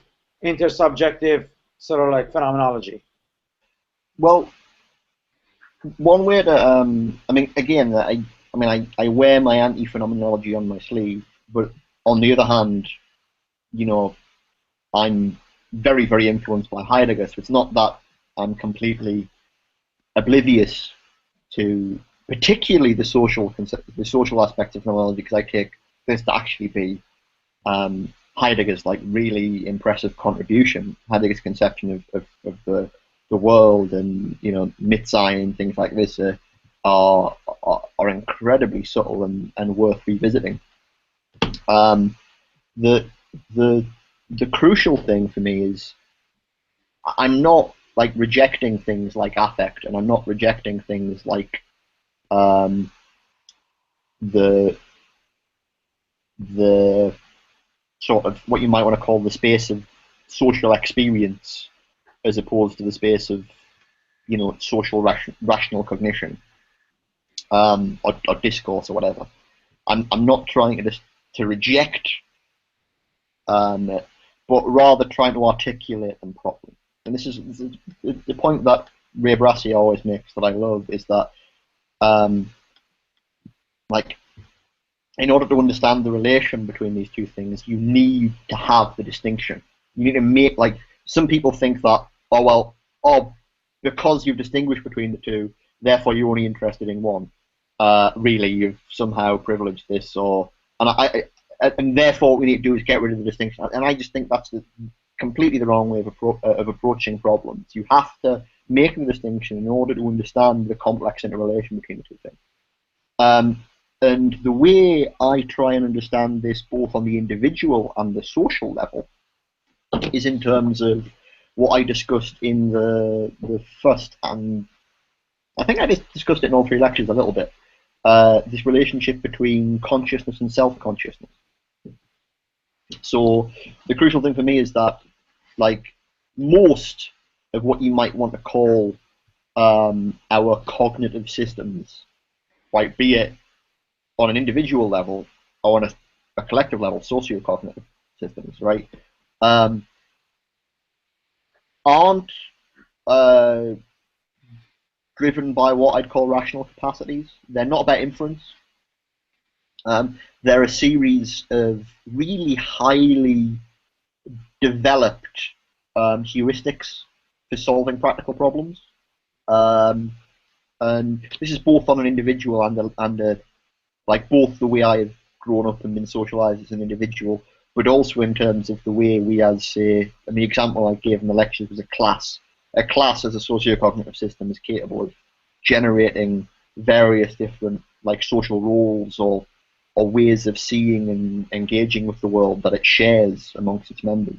sort of phenomenology. Well, one way to, I mean, again, I wear my anti-phenomenology on my sleeve, but on the other hand, you know, I'm very, very influenced by Heidegger, so it's not that I'm completely oblivious to particularly the social aspects of phenomenology, because I take this to actually be Heidegger's like really impressive contribution. Heidegger's conception of the world and Mitsein and things like this are incredibly subtle and worth revisiting. The crucial thing for me is I'm not like rejecting things like affect, and I'm not rejecting things like the sort of what you might want to call the space of social experience, as opposed to the space of social rational cognition, or discourse or whatever. I'm not trying to reject, but rather trying to articulate them properly. And this is the point that Ray Brassi always makes that I love, is that like, in order to understand the relation between these two things, you need to have the distinction. You need to make, like, some people think that, because you've distinguished between the two, therefore you're only interested in one. Really, you've somehow privileged this, and therefore what we need to do is get rid of the distinction. And I just think that's completely the wrong way of approaching problems. You have to make the distinction in order to understand the complex interrelation between the two things. And the way I try and understand this, both on the individual and the social level, is in terms of what I discussed in the first, and I think I just discussed it in all three lectures a little bit, this relationship between consciousness and self-consciousness. So the crucial thing for me is that, like, most of what you might want to call our cognitive systems, right, be it on an individual level or on a collective level, socio-cognitive systems, right, aren't driven by what I'd call rational capacities. They're not about inference. They're a series of really highly developed heuristics for solving practical problems. And this is both on an individual and like both the way I've grown up and been socialized as an individual, but also in terms of the way we as, say, and the example I gave in the lectures was a class. A class as a socio-cognitive system is capable of generating various different, like, social roles or ways of seeing and engaging with the world that it shares amongst its members.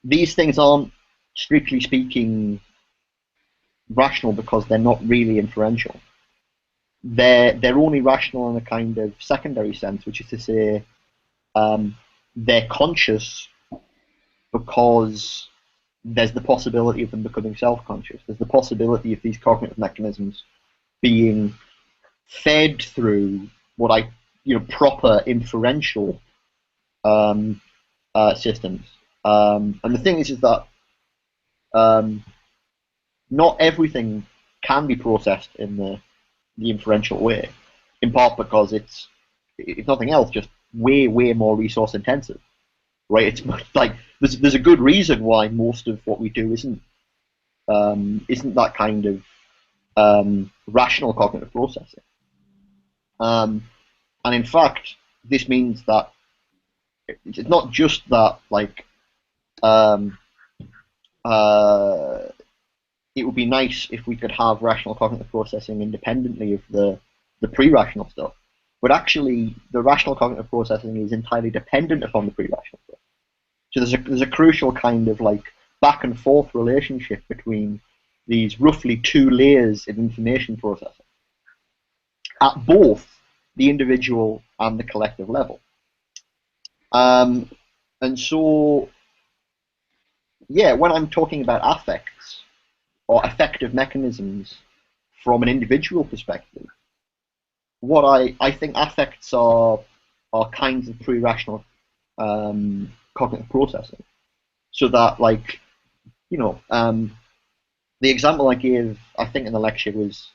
These things aren't, strictly speaking, rational because they're not really inferential. They're only rational in a kind of secondary sense, which is to say, they're conscious because there's the possibility of them becoming self-conscious. There's the possibility of these cognitive mechanisms being fed through what proper inferential systems. And the thing is that not everything can be processed in the inferential way, in part because it's nothing else, just way more resource intensive, right? It's like there's a good reason why most of what we do isn't that kind of rational cognitive processing. And in fact, this means that it's not just that, like, it would be nice if we could have rational cognitive processing independently of the pre-rational stuff, but actually the rational cognitive processing is entirely dependent upon the pre-rational stuff. So there's a crucial kind of, like, back and forth relationship between these roughly two layers of information processing at both the individual and the collective level. And so, yeah, when I'm talking about affects or affective mechanisms from an individual perspective, what I think affects are kinds of pre-rational cognitive processing. So that, like, the example I gave, I think, in the lecture was,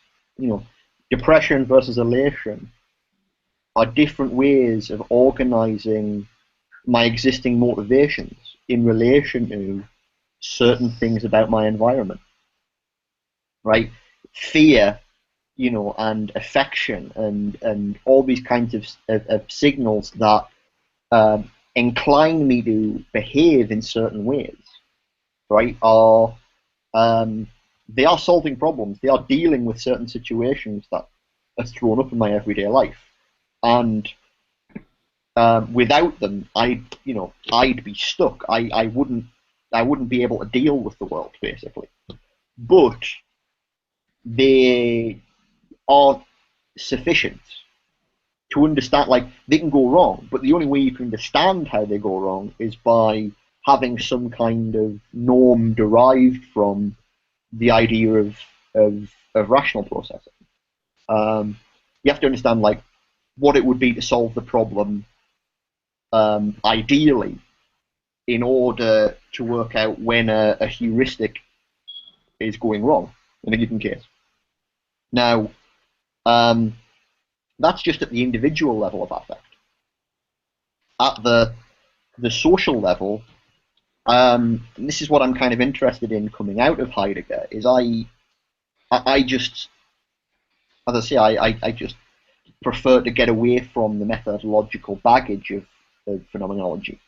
depression versus elation are different ways of organizing my existing motivations in relation to certain things about my environment, right? Fear, and affection and all these kinds of signals that incline me to behave in certain ways, right, they are solving problems. They are dealing with certain situations that are thrown up in my everyday life, and without them, I'd be stuck. I wouldn't be able to deal with the world, basically. But they aren't sufficient to understand. Like, they can go wrong, but the only way you can understand how they go wrong is by having some kind of norm derived from the idea of rational processing. You have to understand, like, what it would be to solve the problem ideally, in order to work out when a heuristic is going wrong in a given case. Now, that's just at the individual level of affect. At the social level, and this is what I'm kind of interested in coming out of Heidegger, is I just, as I say, I just prefer to get away from the methodological baggage of phenomenology.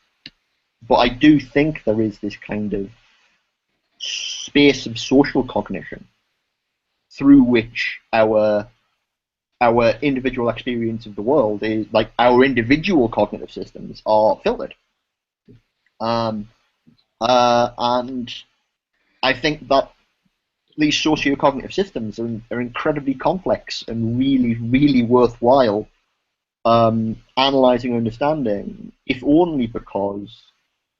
But I do think there is this kind of space of social cognition through which our individual experience of the world is, like, our individual cognitive systems are filtered. And I think that these socio-cognitive systems are incredibly complex and really, really worthwhile analyzing and understanding, if only because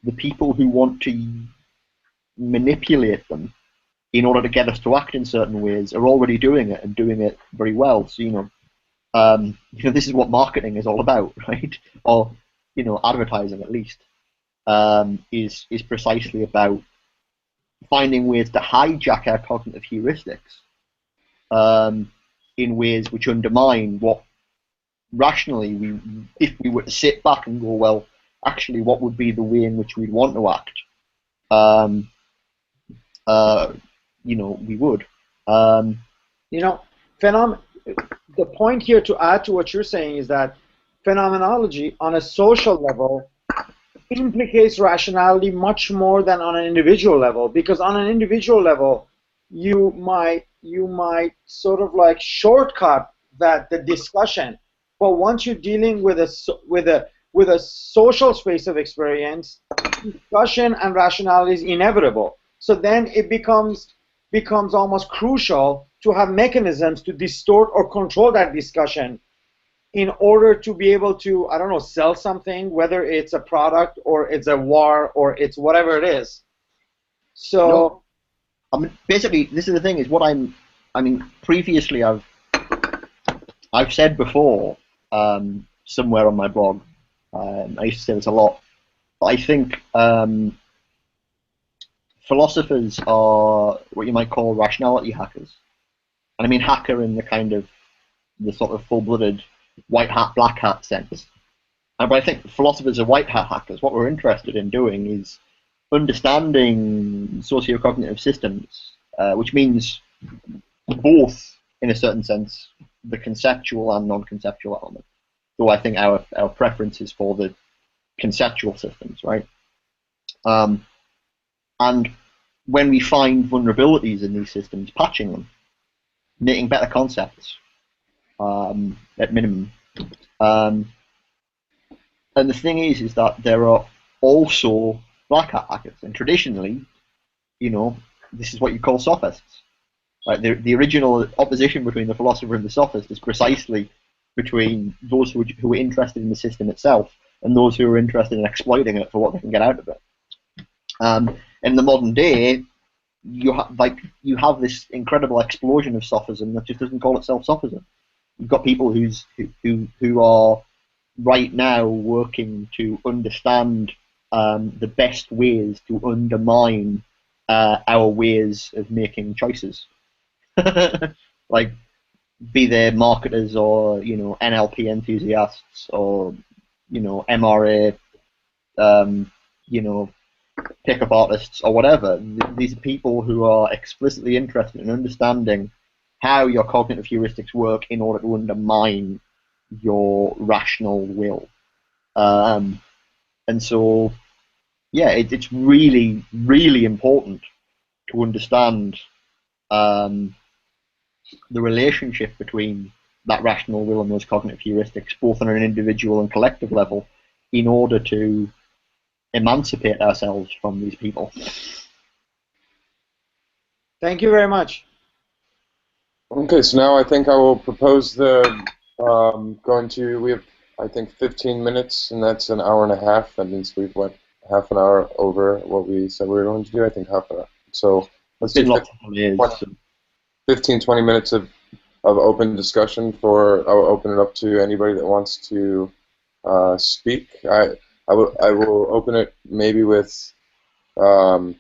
the people who want to manipulate them in order to get us to act in certain ways are already doing it, and doing it very well. So, this is what marketing is all about, right? Or, advertising, at least, is precisely about finding ways to hijack our cognitive heuristics in ways which undermine what rationally if we were to sit back and go, well, actually, what would be the way in which we'd want to act? We would. The point here, to add to what you're saying, is that phenomenology on a social level implicates rationality much more than on an individual level, because on an individual level you might sort of like shortcut the discussion, but once you're dealing with a social space of experience, discussion and rationality is inevitable. So then it becomes almost crucial to have mechanisms to distort or control that discussion in order to be able to, I don't know, sell something, whether it's a product or it's a war or it's whatever it is. So, basically, this is the thing: is what previously I've said before, somewhere on my blog. I used to say this a lot, but I think philosophers are what you might call rationality hackers. And I mean hacker in the sort of full-blooded white hat, black hat sense. But I think philosophers are white hat hackers. What we're interested in doing is understanding socio-cognitive systems, which means both, in a certain sense, the conceptual and non-conceptual element. So I think our preference is for the conceptual systems, right? And when we find vulnerabilities in these systems, patching them, making better concepts, at minimum. And the thing is that there are also black hat hackers, and traditionally, this is what you call sophists. Right? The original opposition between the philosopher and the sophist is precisely between those who are interested in the system itself and those who are interested in exploiting it for what they can get out of it. In the modern day, you have this incredible explosion of sophism that just doesn't call itself sophism. You've got people who are right now working to understand the best ways to undermine our ways of making choices. Like, be they marketers or, you know, NLP enthusiasts or, you know, MRA, you know, pickup artists or whatever. These are people who are explicitly interested in understanding how your cognitive heuristics work in order to undermine your rational will. And so, yeah, it's really, really important to understand the relationship between that rational will and those cognitive heuristics, both on an individual and collective level, in order to emancipate ourselves from these people. Thank you very much. Okay, so now I think I will propose the we have, I think, 15 minutes, and that's an hour and a half. That means we've went half an hour over what we said we were going to do. I think half an hour. So let's do 15, 20 minutes of open discussion I'll open it up to anybody that wants to speak. I will open it maybe with a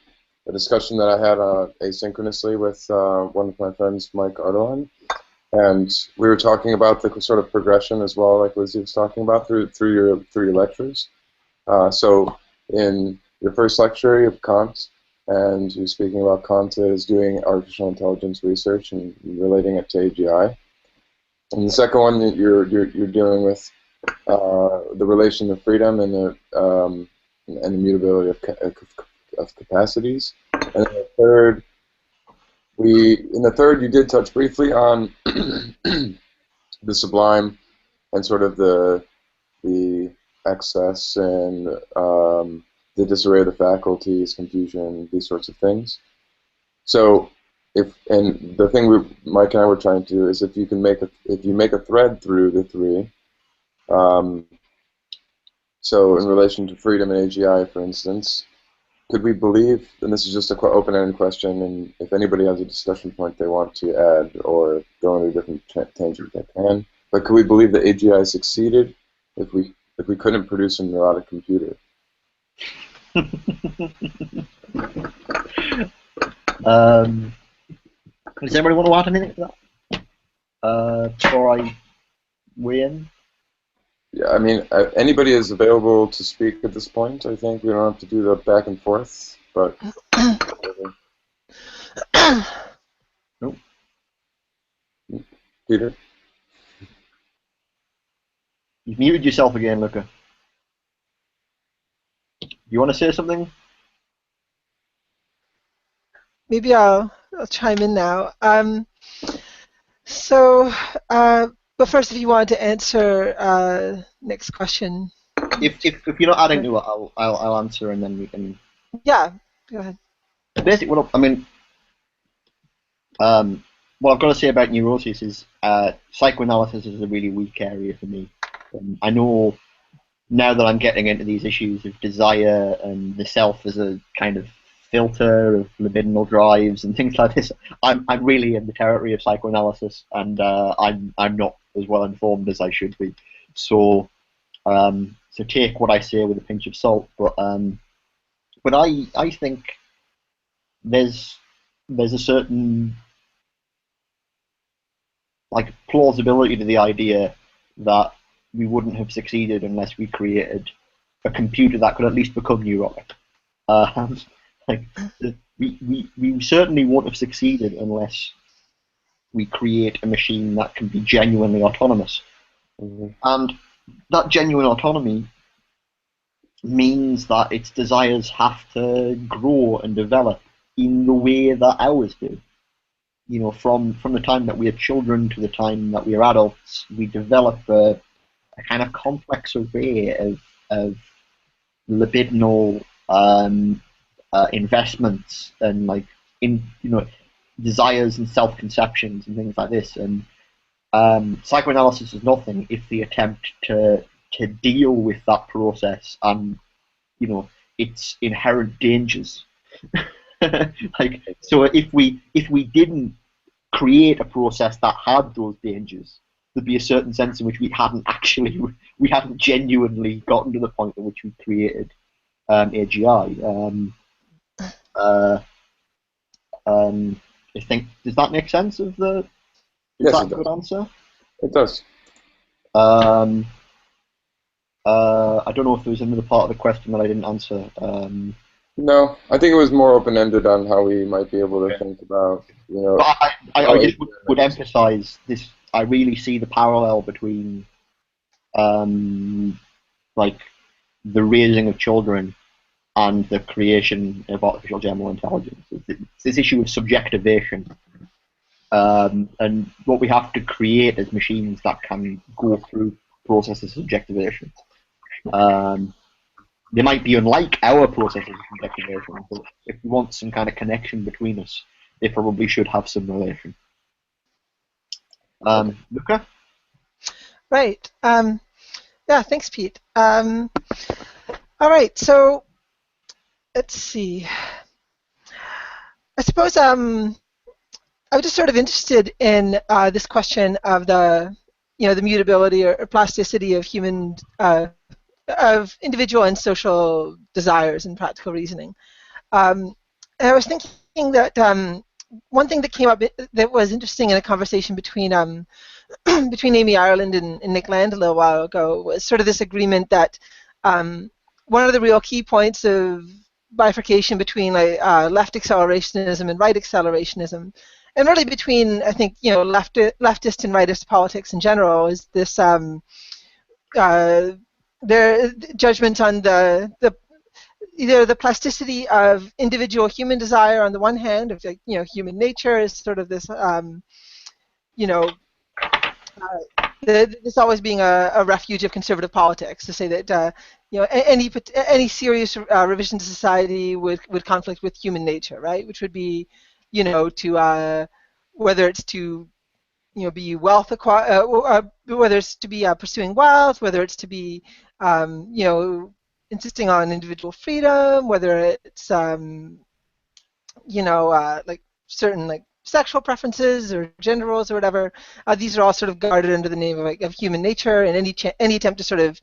discussion that I had asynchronously with one of my friends, Mike Ardoin, and we were talking about the sort of progression as well, like Lizzie was talking about through your lectures. So in your first lecture, you have Kant, and you're speaking about Kant as doing artificial intelligence research and relating it to AGI. And the second one that you're dealing with the relation to freedom and the immutability of capacities. And in the third you did touch briefly on the sublime and sort of the excess and the disarray of the faculties, confusion, these sorts of things. So and the thing Mike and I were trying to do is if you make a thread through the three, so in relation to freedom and AGI, for instance, could we believe, and this is just an open-ended question, and if anybody has a discussion point they want to add or go into a different tangent, they can, but could we believe that AGI succeeded if we couldn't produce a neurotic computer? Does anybody want to add anything to that? Before I weigh in? Yeah, I mean, anybody is available to speak at this point. I think we don't have to do the back and forth, but... Nope. Peter? You've muted yourself again, Luca. You want to say something? Maybe I'll chime in now. But first, if you want to answer next question. If you're not adding to it, I'll answer and then we can. Yeah, go ahead. Basically, what I've got to say about neurosis is psychoanalysis is a really weak area for me. I know now that I'm getting into these issues of desire and the self as a kind of filter of libidinal drives and things like this, I'm really in the territory of psychoanalysis, and I'm not as well informed as I should be. So take what I say with a pinch of salt. But I think there's a certain plausibility to the idea that we wouldn't have succeeded unless we created a computer that could at least become neurotic. We certainly won't have succeeded unless we create a machine that can be genuinely autonomous. Mm-hmm. And that genuine autonomy means that its desires have to grow and develop in the way that ours do. You know, from the time that we are children to the time that we are adults, we develop a kind of complex array of libidinal investments and desires and self-conceptions and things like this. And psychoanalysis is nothing if the attempt to deal with that process and its inherent dangers. So if we didn't create a process that had those dangers, there'd be a certain sense in which we hadn't genuinely gotten to the point at which we created AGI. I think, does that make sense of the? Is Yes, that it a good does. answer? It does. I don't know if there was another part of the question that I didn't answer. No, I think it was more open-ended on how we might be able to think about, But I just would emphasize this. I really see the parallel between, like, the raising of children and the creation of artificial general intelligence. It's this issue of subjectivation, and what we have to create as machines that can go through processes of subjectivation. They might be unlike our processes of subjectivation, but if we want some kind of connection between us, they probably should have some relation. Luca? Right. Yeah, thanks, Pete. All right, so let's see. I suppose I was just sort of interested in this question of the mutability or plasticity of human of individual and social desires and practical reasoning. And I was thinking that one thing that came up that was interesting in a conversation between between Amy Ireland and Nick Land a little while ago was sort of this agreement that one of the real key points of bifurcation between left accelerationism and right accelerationism, and really between, I think, leftist and rightist politics in general, is this their judgment on either the plasticity of individual human desire on the one hand, of human nature is sort of this this always being a refuge of conservative politics, to say that any serious revision to society would conflict with human nature, right? Which would be to whether it's to be wealth whether it's to be pursuing wealth, whether it's to be insisting on individual freedom, whether it's like certain sexual preferences or gender roles or whatever. These are all sort of guarded under the name of human nature, and any attempt to sort of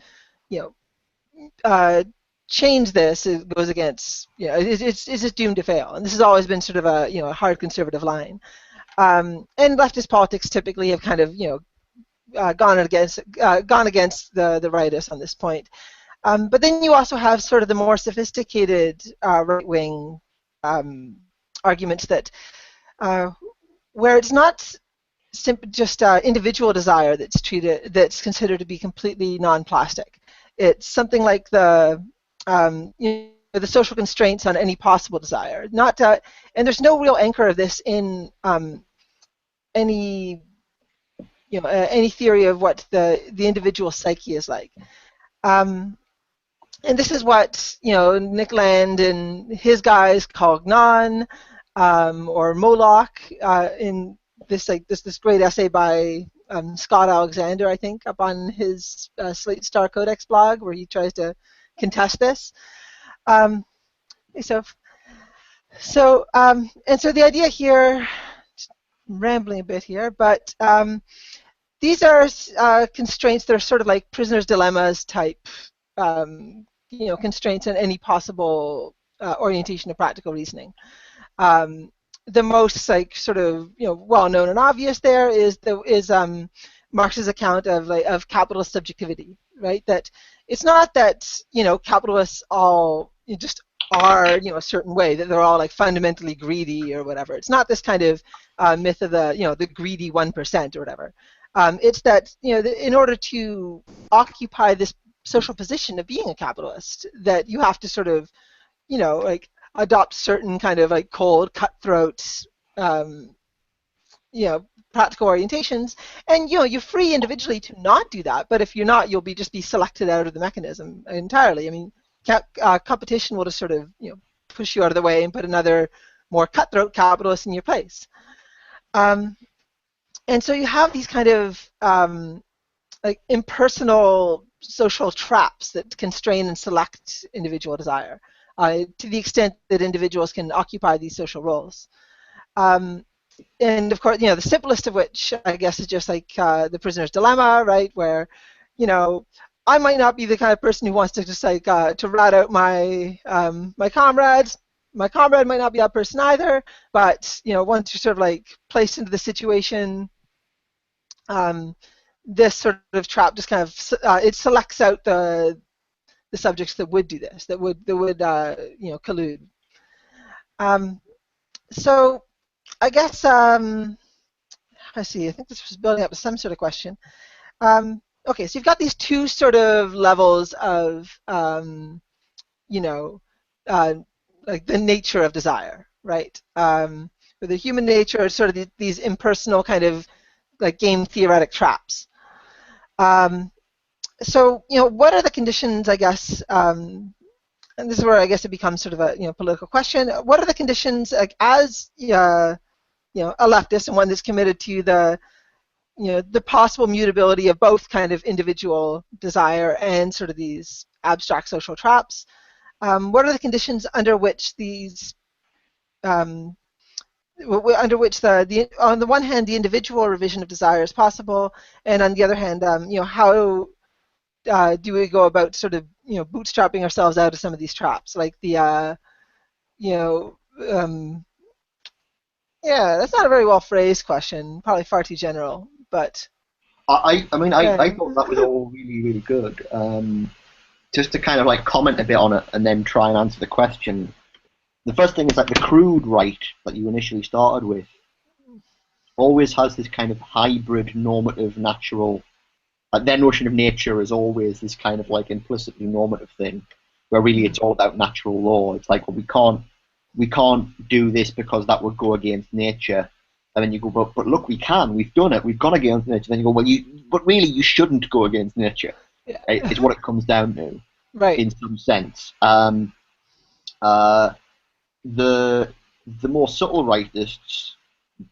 change this goes against it's just doomed to fail. And this has always been sort of a hard conservative line. And leftist politics typically have kind of gone against the rightists on this point. But then you also have sort of the more sophisticated right-wing arguments that where it's not simply just individual desire that's considered to be completely non-plastic. It's something like the social constraints on any possible desire. And there's no real anchor of this in any theory of what the individual psyche is like. And this is what Nick Land and his guys call Gnon or Moloch in this great essay by Scott Alexander, I think, up on his Slate Star Codex blog, where he tries to contest this. And so the idea here, rambling a bit here, but these are constraints that are sort of like prisoner's dilemmas type constraints on any possible orientation of practical reasoning. The most sort of well-known and obvious there is Marx's account of capitalist subjectivity, right? That it's not that capitalists all just are a certain way, that they're all fundamentally greedy or whatever. It's not this kind of myth of the greedy 1% or whatever. It's that in order to occupy this social position of being a capitalist, that you have to sort of adopt certain kind of cold, cutthroat, practical orientations, and you're free individually to not do that. But if you're not, you'll just be selected out of the mechanism entirely. I mean, competition will just sort of push you out of the way and put another more cutthroat capitalist in your place. And so you have these kind of impersonal social traps that constrain and select individual desire to the extent that individuals can occupy these social roles. And of course, the simplest of which, I guess, is just the prisoner's dilemma, right? Where, I might not be the kind of person who wants to just to rat out my my comrades, my comrade might not be that person either, but once you're sort of like placed into the situation, this sort of trap just kind of it selects out the subjects that would do this, that would collude. So I guess I see. I think this was building up to some sort of question. Okay, so you've got these two sort of levels of like the nature of desire, right? With the human nature, sort of these impersonal kind of like game theoretic traps. So what are the conditions, I guess, and this is where I guess it becomes sort of a political question. What are the conditions, like, as a leftist and one that's committed to the possible mutability of both kind of individual desire and sort of these abstract social traps? What are the conditions under which these on the one hand the individual revision of desire is possible, and on the other hand, how do we go about sort of bootstrapping ourselves out of some of these traps, like the yeah, that's not a very well phrased question, probably far too general, but I thought that was all really good. Just to kind of like comment a bit on it and then try and answer the question. The first thing is that the crude right that you initially started with always has this kind of hybrid normative natural. Their notion of nature is always this kind of like implicitly normative thing, where really it's all about natural law. It's like, well, we can't do this because that would go against nature. And then you go, but look, we can. We've done it. We've gone against nature. Then you go, well, but really you shouldn't go against nature. Yeah. Is what it comes down to, right? In some sense. The more subtle rightists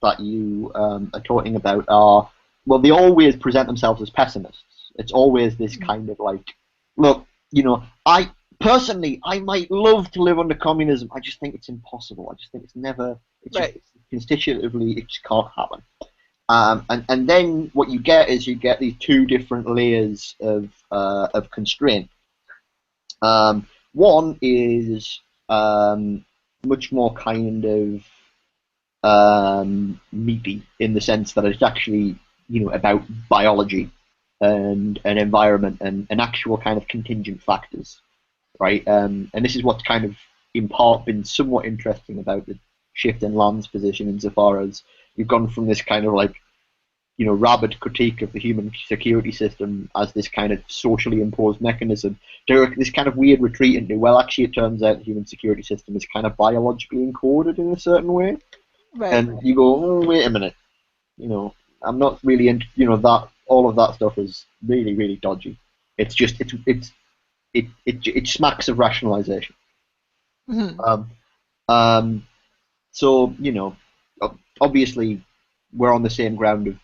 that you are talking about are, well, they always present themselves as pessimists. It's always this kind of like, look, I might love to live under communism. I just think it's impossible. I just think it's never, right. Just, constitutively, it just can't happen. And then what you get is these two different layers of constraint. One is much more kind of meaty in the sense that it's actually about biology and environment and actual kind of contingent factors, right? And this is what's kind of in part been somewhat interesting about the shift in Land's position, insofar as you've gone from this kind of like rabid critique of the human security system as this kind of socially imposed mechanism to this kind of weird retreat into, well, actually it turns out the human security system is kind of biologically encoded in a certain way. Right. And you go, oh, wait a minute, I'm not really into, that all of that stuff is really, really dodgy. It's just, it smacks of rationalization. Mm-hmm. So, obviously we're on the same ground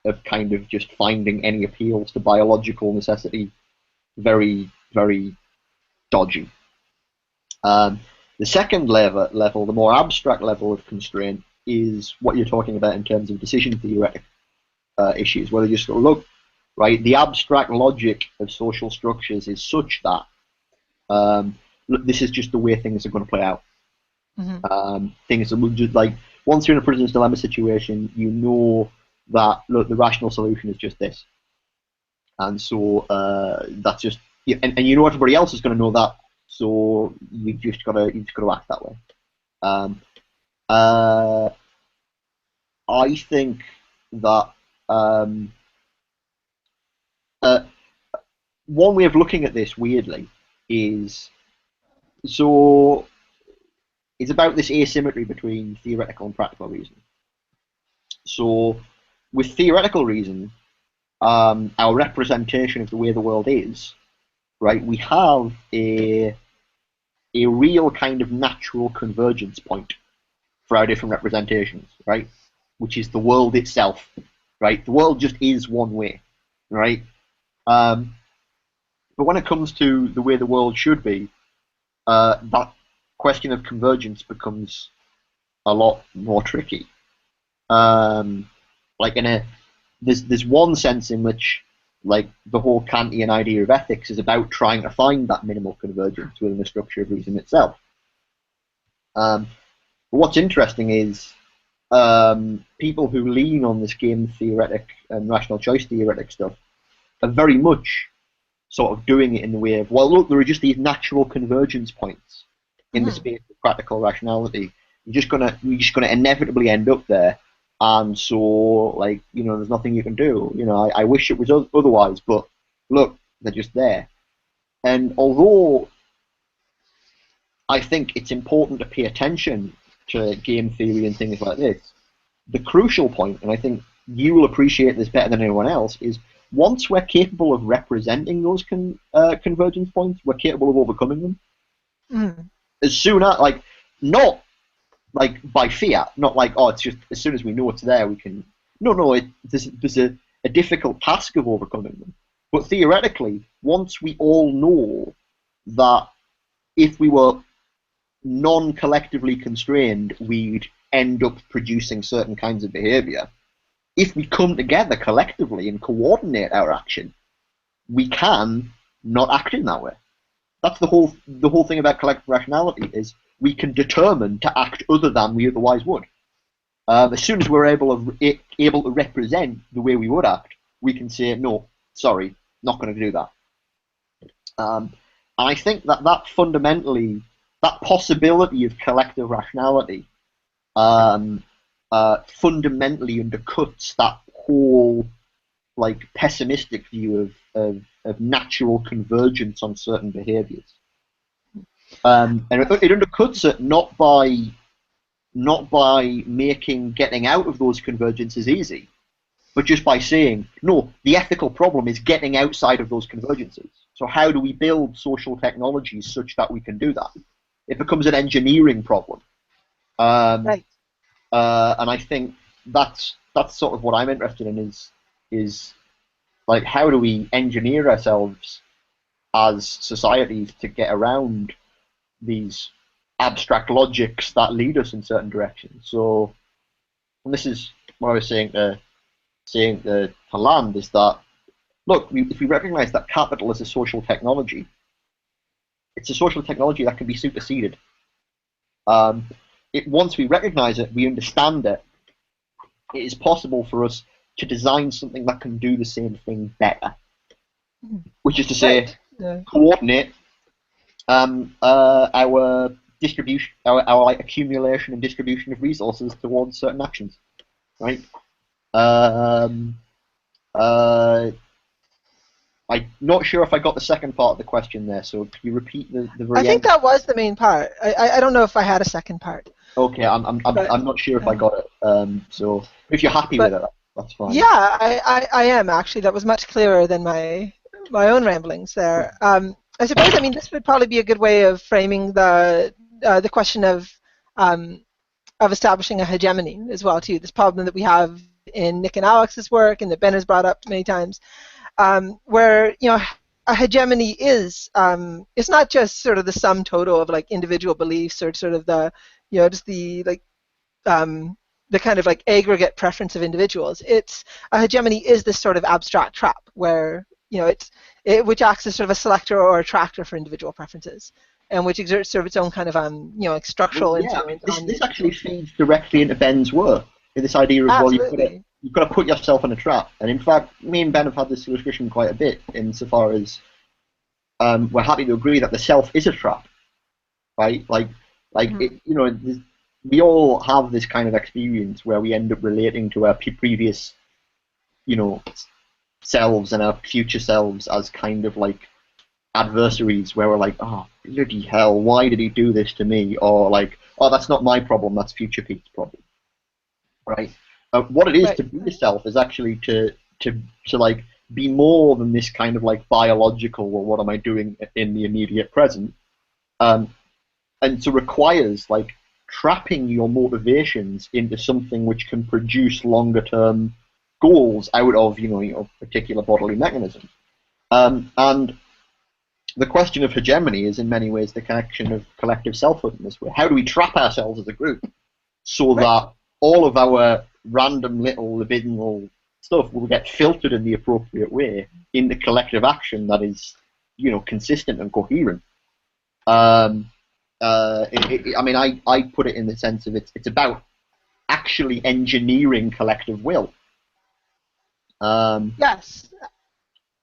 of kind of just finding any appeals to biological necessity very, very dodgy. The second level, the more abstract level of constraint, is what you're talking about in terms of decision theoretic issues, where they just go, look, right, the abstract logic of social structures is such that look, this is just the way things are going to play out. Mm-hmm. Things that will just like, once you're in a prisoner's dilemma situation, that, look, the rational solution is just this. And so that's just, and everybody else is going to know that, so you've just got to act that way. I think that one way of looking at this, weirdly, is it's about this asymmetry between theoretical and practical reason. So with theoretical reason, our representation of the way the world is, right, we have a real kind of natural convergence point for our different representations, right, which is the world itself, right? The world just is one way, right? But when it comes to the way the world should be, that question of convergence becomes a lot more tricky. Like there's one sense in which, like, the whole Kantian idea of ethics is about trying to find that minimal convergence within the structure of reason itself. What's interesting is people who lean on this game theoretic and rational choice theoretic stuff are very much sort of doing it in the way of, well, look, there are just these natural convergence points in the space of practical rationality. You're just gonna inevitably end up there, and so, like, you know, there's nothing you can do. You know, I wish it was otherwise, but look, they're just there. And although I think it's important to pay attention to game theory and things like this, the crucial point, and I think you will appreciate this better than anyone else, is once we're capable of representing those convergence points, we're capable of overcoming them. As soon as, like, not like by fiat, not like, oh, it's just as soon as we know it's there, we can. No, there's a difficult task of overcoming them. But theoretically, once we all know that if we were non-collectively constrained, we'd end up producing certain kinds of behavior. If we come together collectively and coordinate our action, we can not act in that way. That's the whole thing about collective rationality, is we can determine to act other than we otherwise would. As soon as we're able to represent the way we would act, we can say, no, sorry, not going to do that. I think that fundamentally, that possibility of collective rationality fundamentally undercuts that whole, like, pessimistic view of natural convergence on certain behaviors. And it undercuts it not by making getting out of those convergences easy, but just by saying, no, the ethical problem is getting outside of those convergences. So how do we build social technologies such that we can do that? It becomes an engineering problem. Right. And I think that's sort of what I'm interested in, is like, how do we engineer ourselves as societies to get around these abstract logics that lead us in certain directions. So, and this is what I was saying to Land, is that, look, if we recognize that capital is a social technology, it's a social technology that can be superseded. Once we recognize it, we understand it, it is possible for us to design something that can do the same thing better. Which is to say, coordinate our distribution, our like accumulation and distribution of resources towards certain actions, right? I'm not sure if I got the second part of the question there, so can you repeat the very I think end? that was the main part. I don't know if I had a second part. Okay, I'm not sure if I got it. So if you're happy with it, that's fine. Yeah, I am actually. That was much clearer than my own ramblings there. I suppose, I mean, this would probably be a good way of framing the question of establishing a hegemony as well too. This problem that we have in Nick and Alex's work, and that Ben has brought up many times, where, you know, a hegemony is it's not just sort of the sum total of like individual beliefs, or sort of the, you know, just the like the kind of like aggregate preference of individuals. It's a hegemony is this sort of abstract trap where, you know, which acts as sort of a selector or attractor for individual preferences, and which exerts sort of its own kind of you know, like structural influence. I mean, this actually feeds directly into Ben's work. This idea of, well, you've got to put yourself in a trap. And in fact, me and Ben have had this discussion quite a bit, insofar as we're happy to agree that the self is a trap, right? Like it, you know, we all have this kind of experience where we end up relating to our previous, you know, selves and our future selves as kind of like adversaries, where we're like, oh, bloody hell, why did he do this to me? Or like, oh, that's not my problem, that's future Pete's problem, right? What it is to be the self is actually to like be more than this kind of like biological, well, what am I doing in the immediate present, and so requires like trapping your motivations into something which can produce longer term goals out of, you know, your particular bodily mechanism. And the question of hegemony is in many ways the connection of collective selfhood in this way. How do we trap ourselves as a group so that all of our random little libidinal stuff will get filtered in the appropriate way into collective action that is, you know, consistent and coherent? I mean, I put it in the sense of it's about actually engineering collective will. Yes.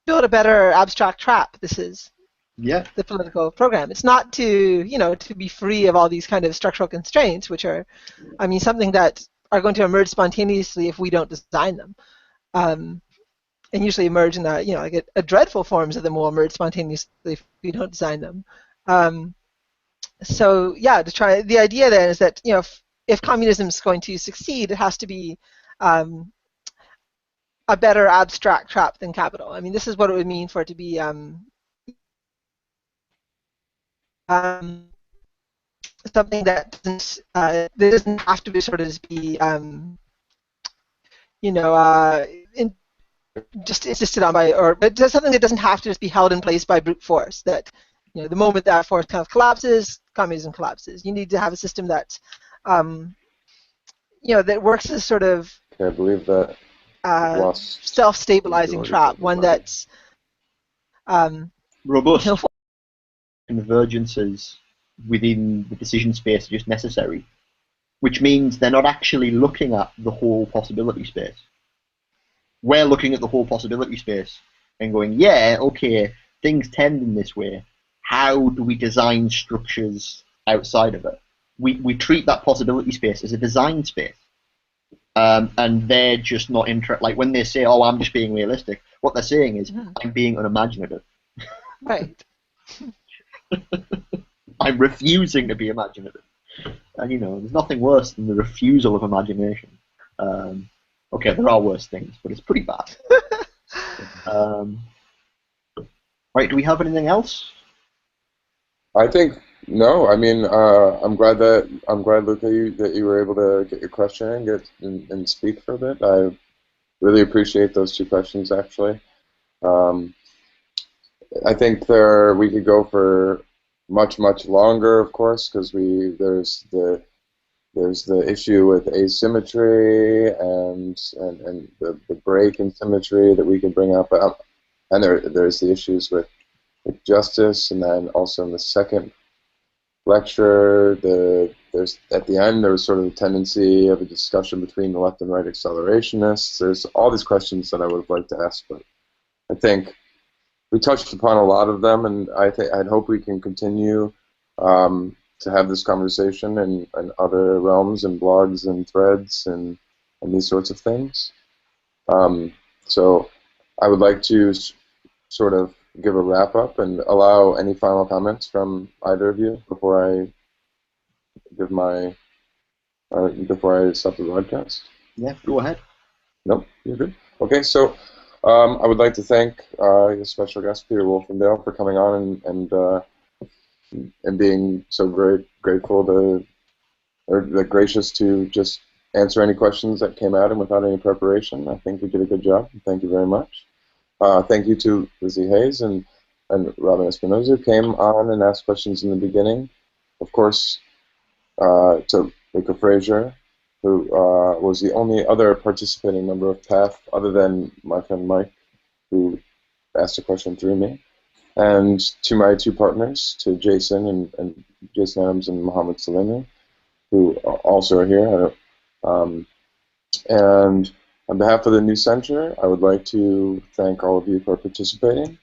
Build a better abstract trap. This is Yeah. the political program. It's not to, to be free of all these kind of structural constraints, which are, I mean, something that are going to emerge spontaneously if we don't design them. And usually emerge in that, like a dreadful forms of them will emerge spontaneously if we don't design them. So yeah, the idea then is that, if communism is going to succeed, it has to be a better abstract trap than capital. I mean, this is what it would mean for it to be something that doesn't have to be sort of be just insisted on by, but something that doesn't have to just be held in place by brute force. That the moment that force kind of collapses, communism collapses. You need to have a system that that works as sort of Okay, I believe that self-stabilizing trap, one that's robust. Convergences within the decision space are just necessary, which means they're not actually looking at the whole possibility space. We're looking at the whole possibility space and going, yeah, okay, things tend in this way. How do we design structures outside of it? We treat that possibility space as a design space. And they're just not interested. Like when they say, oh, I'm just being realistic, what they're saying is, I'm being unimaginative. Right. I'm refusing to be imaginative. And, there's nothing worse than the refusal of imagination. Okay, there are worse things, but it's pretty bad. Right, do we have anything else? I think no. I mean, I'm glad, Luca, that you were able to get your question and speak for a bit. I really appreciate those two questions, actually. I think we could go for much longer, of course, because there's the issue with asymmetry and the break in symmetry that we can bring up, and there's the issues with justice, and then also in the second lecture, there's at the end there was sort of a tendency of a discussion between the left and right accelerationists. There's all these questions that I would have liked to ask, but I think we touched upon a lot of them, and I'd hope we can continue to have this conversation in other realms and blogs and threads and these sorts of things. So I would like to sort of give a wrap up and allow any final comments from either of you before I give before I stop the broadcast. Yeah, go ahead. Nope, you're good. Okay, so I would like to thank your special guest Peter Wolfendale for coming on and being so very grateful gracious to just answer any questions that came at him without any preparation. I think he did a good job. Thank you very much. Thank you to Lizzie Hayes and Robin Espinosa, who came on and asked questions in the beginning. Of course, to Luca Frazier, who was the only other participating member of PAF other than my friend Mike, who asked a question through me. And to my two partners, to Jason and Jason Adams and Mohammed Salemi, who also are here. And on behalf of the New Center, I would like to thank all of you for participating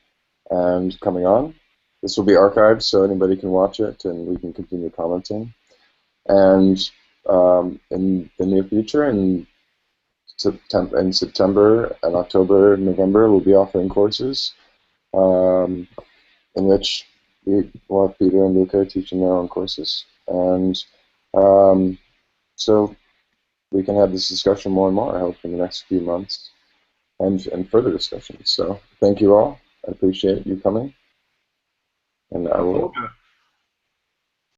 and coming on. This will be archived so anybody can watch it and we can continue commenting. And in the near future, in September and October and November, we'll be offering courses in which we will have Peter and Luca teaching their own courses. And so we can have this discussion more and more, I hope, in the next few months and further discussions. So thank you all. I appreciate you coming. And I will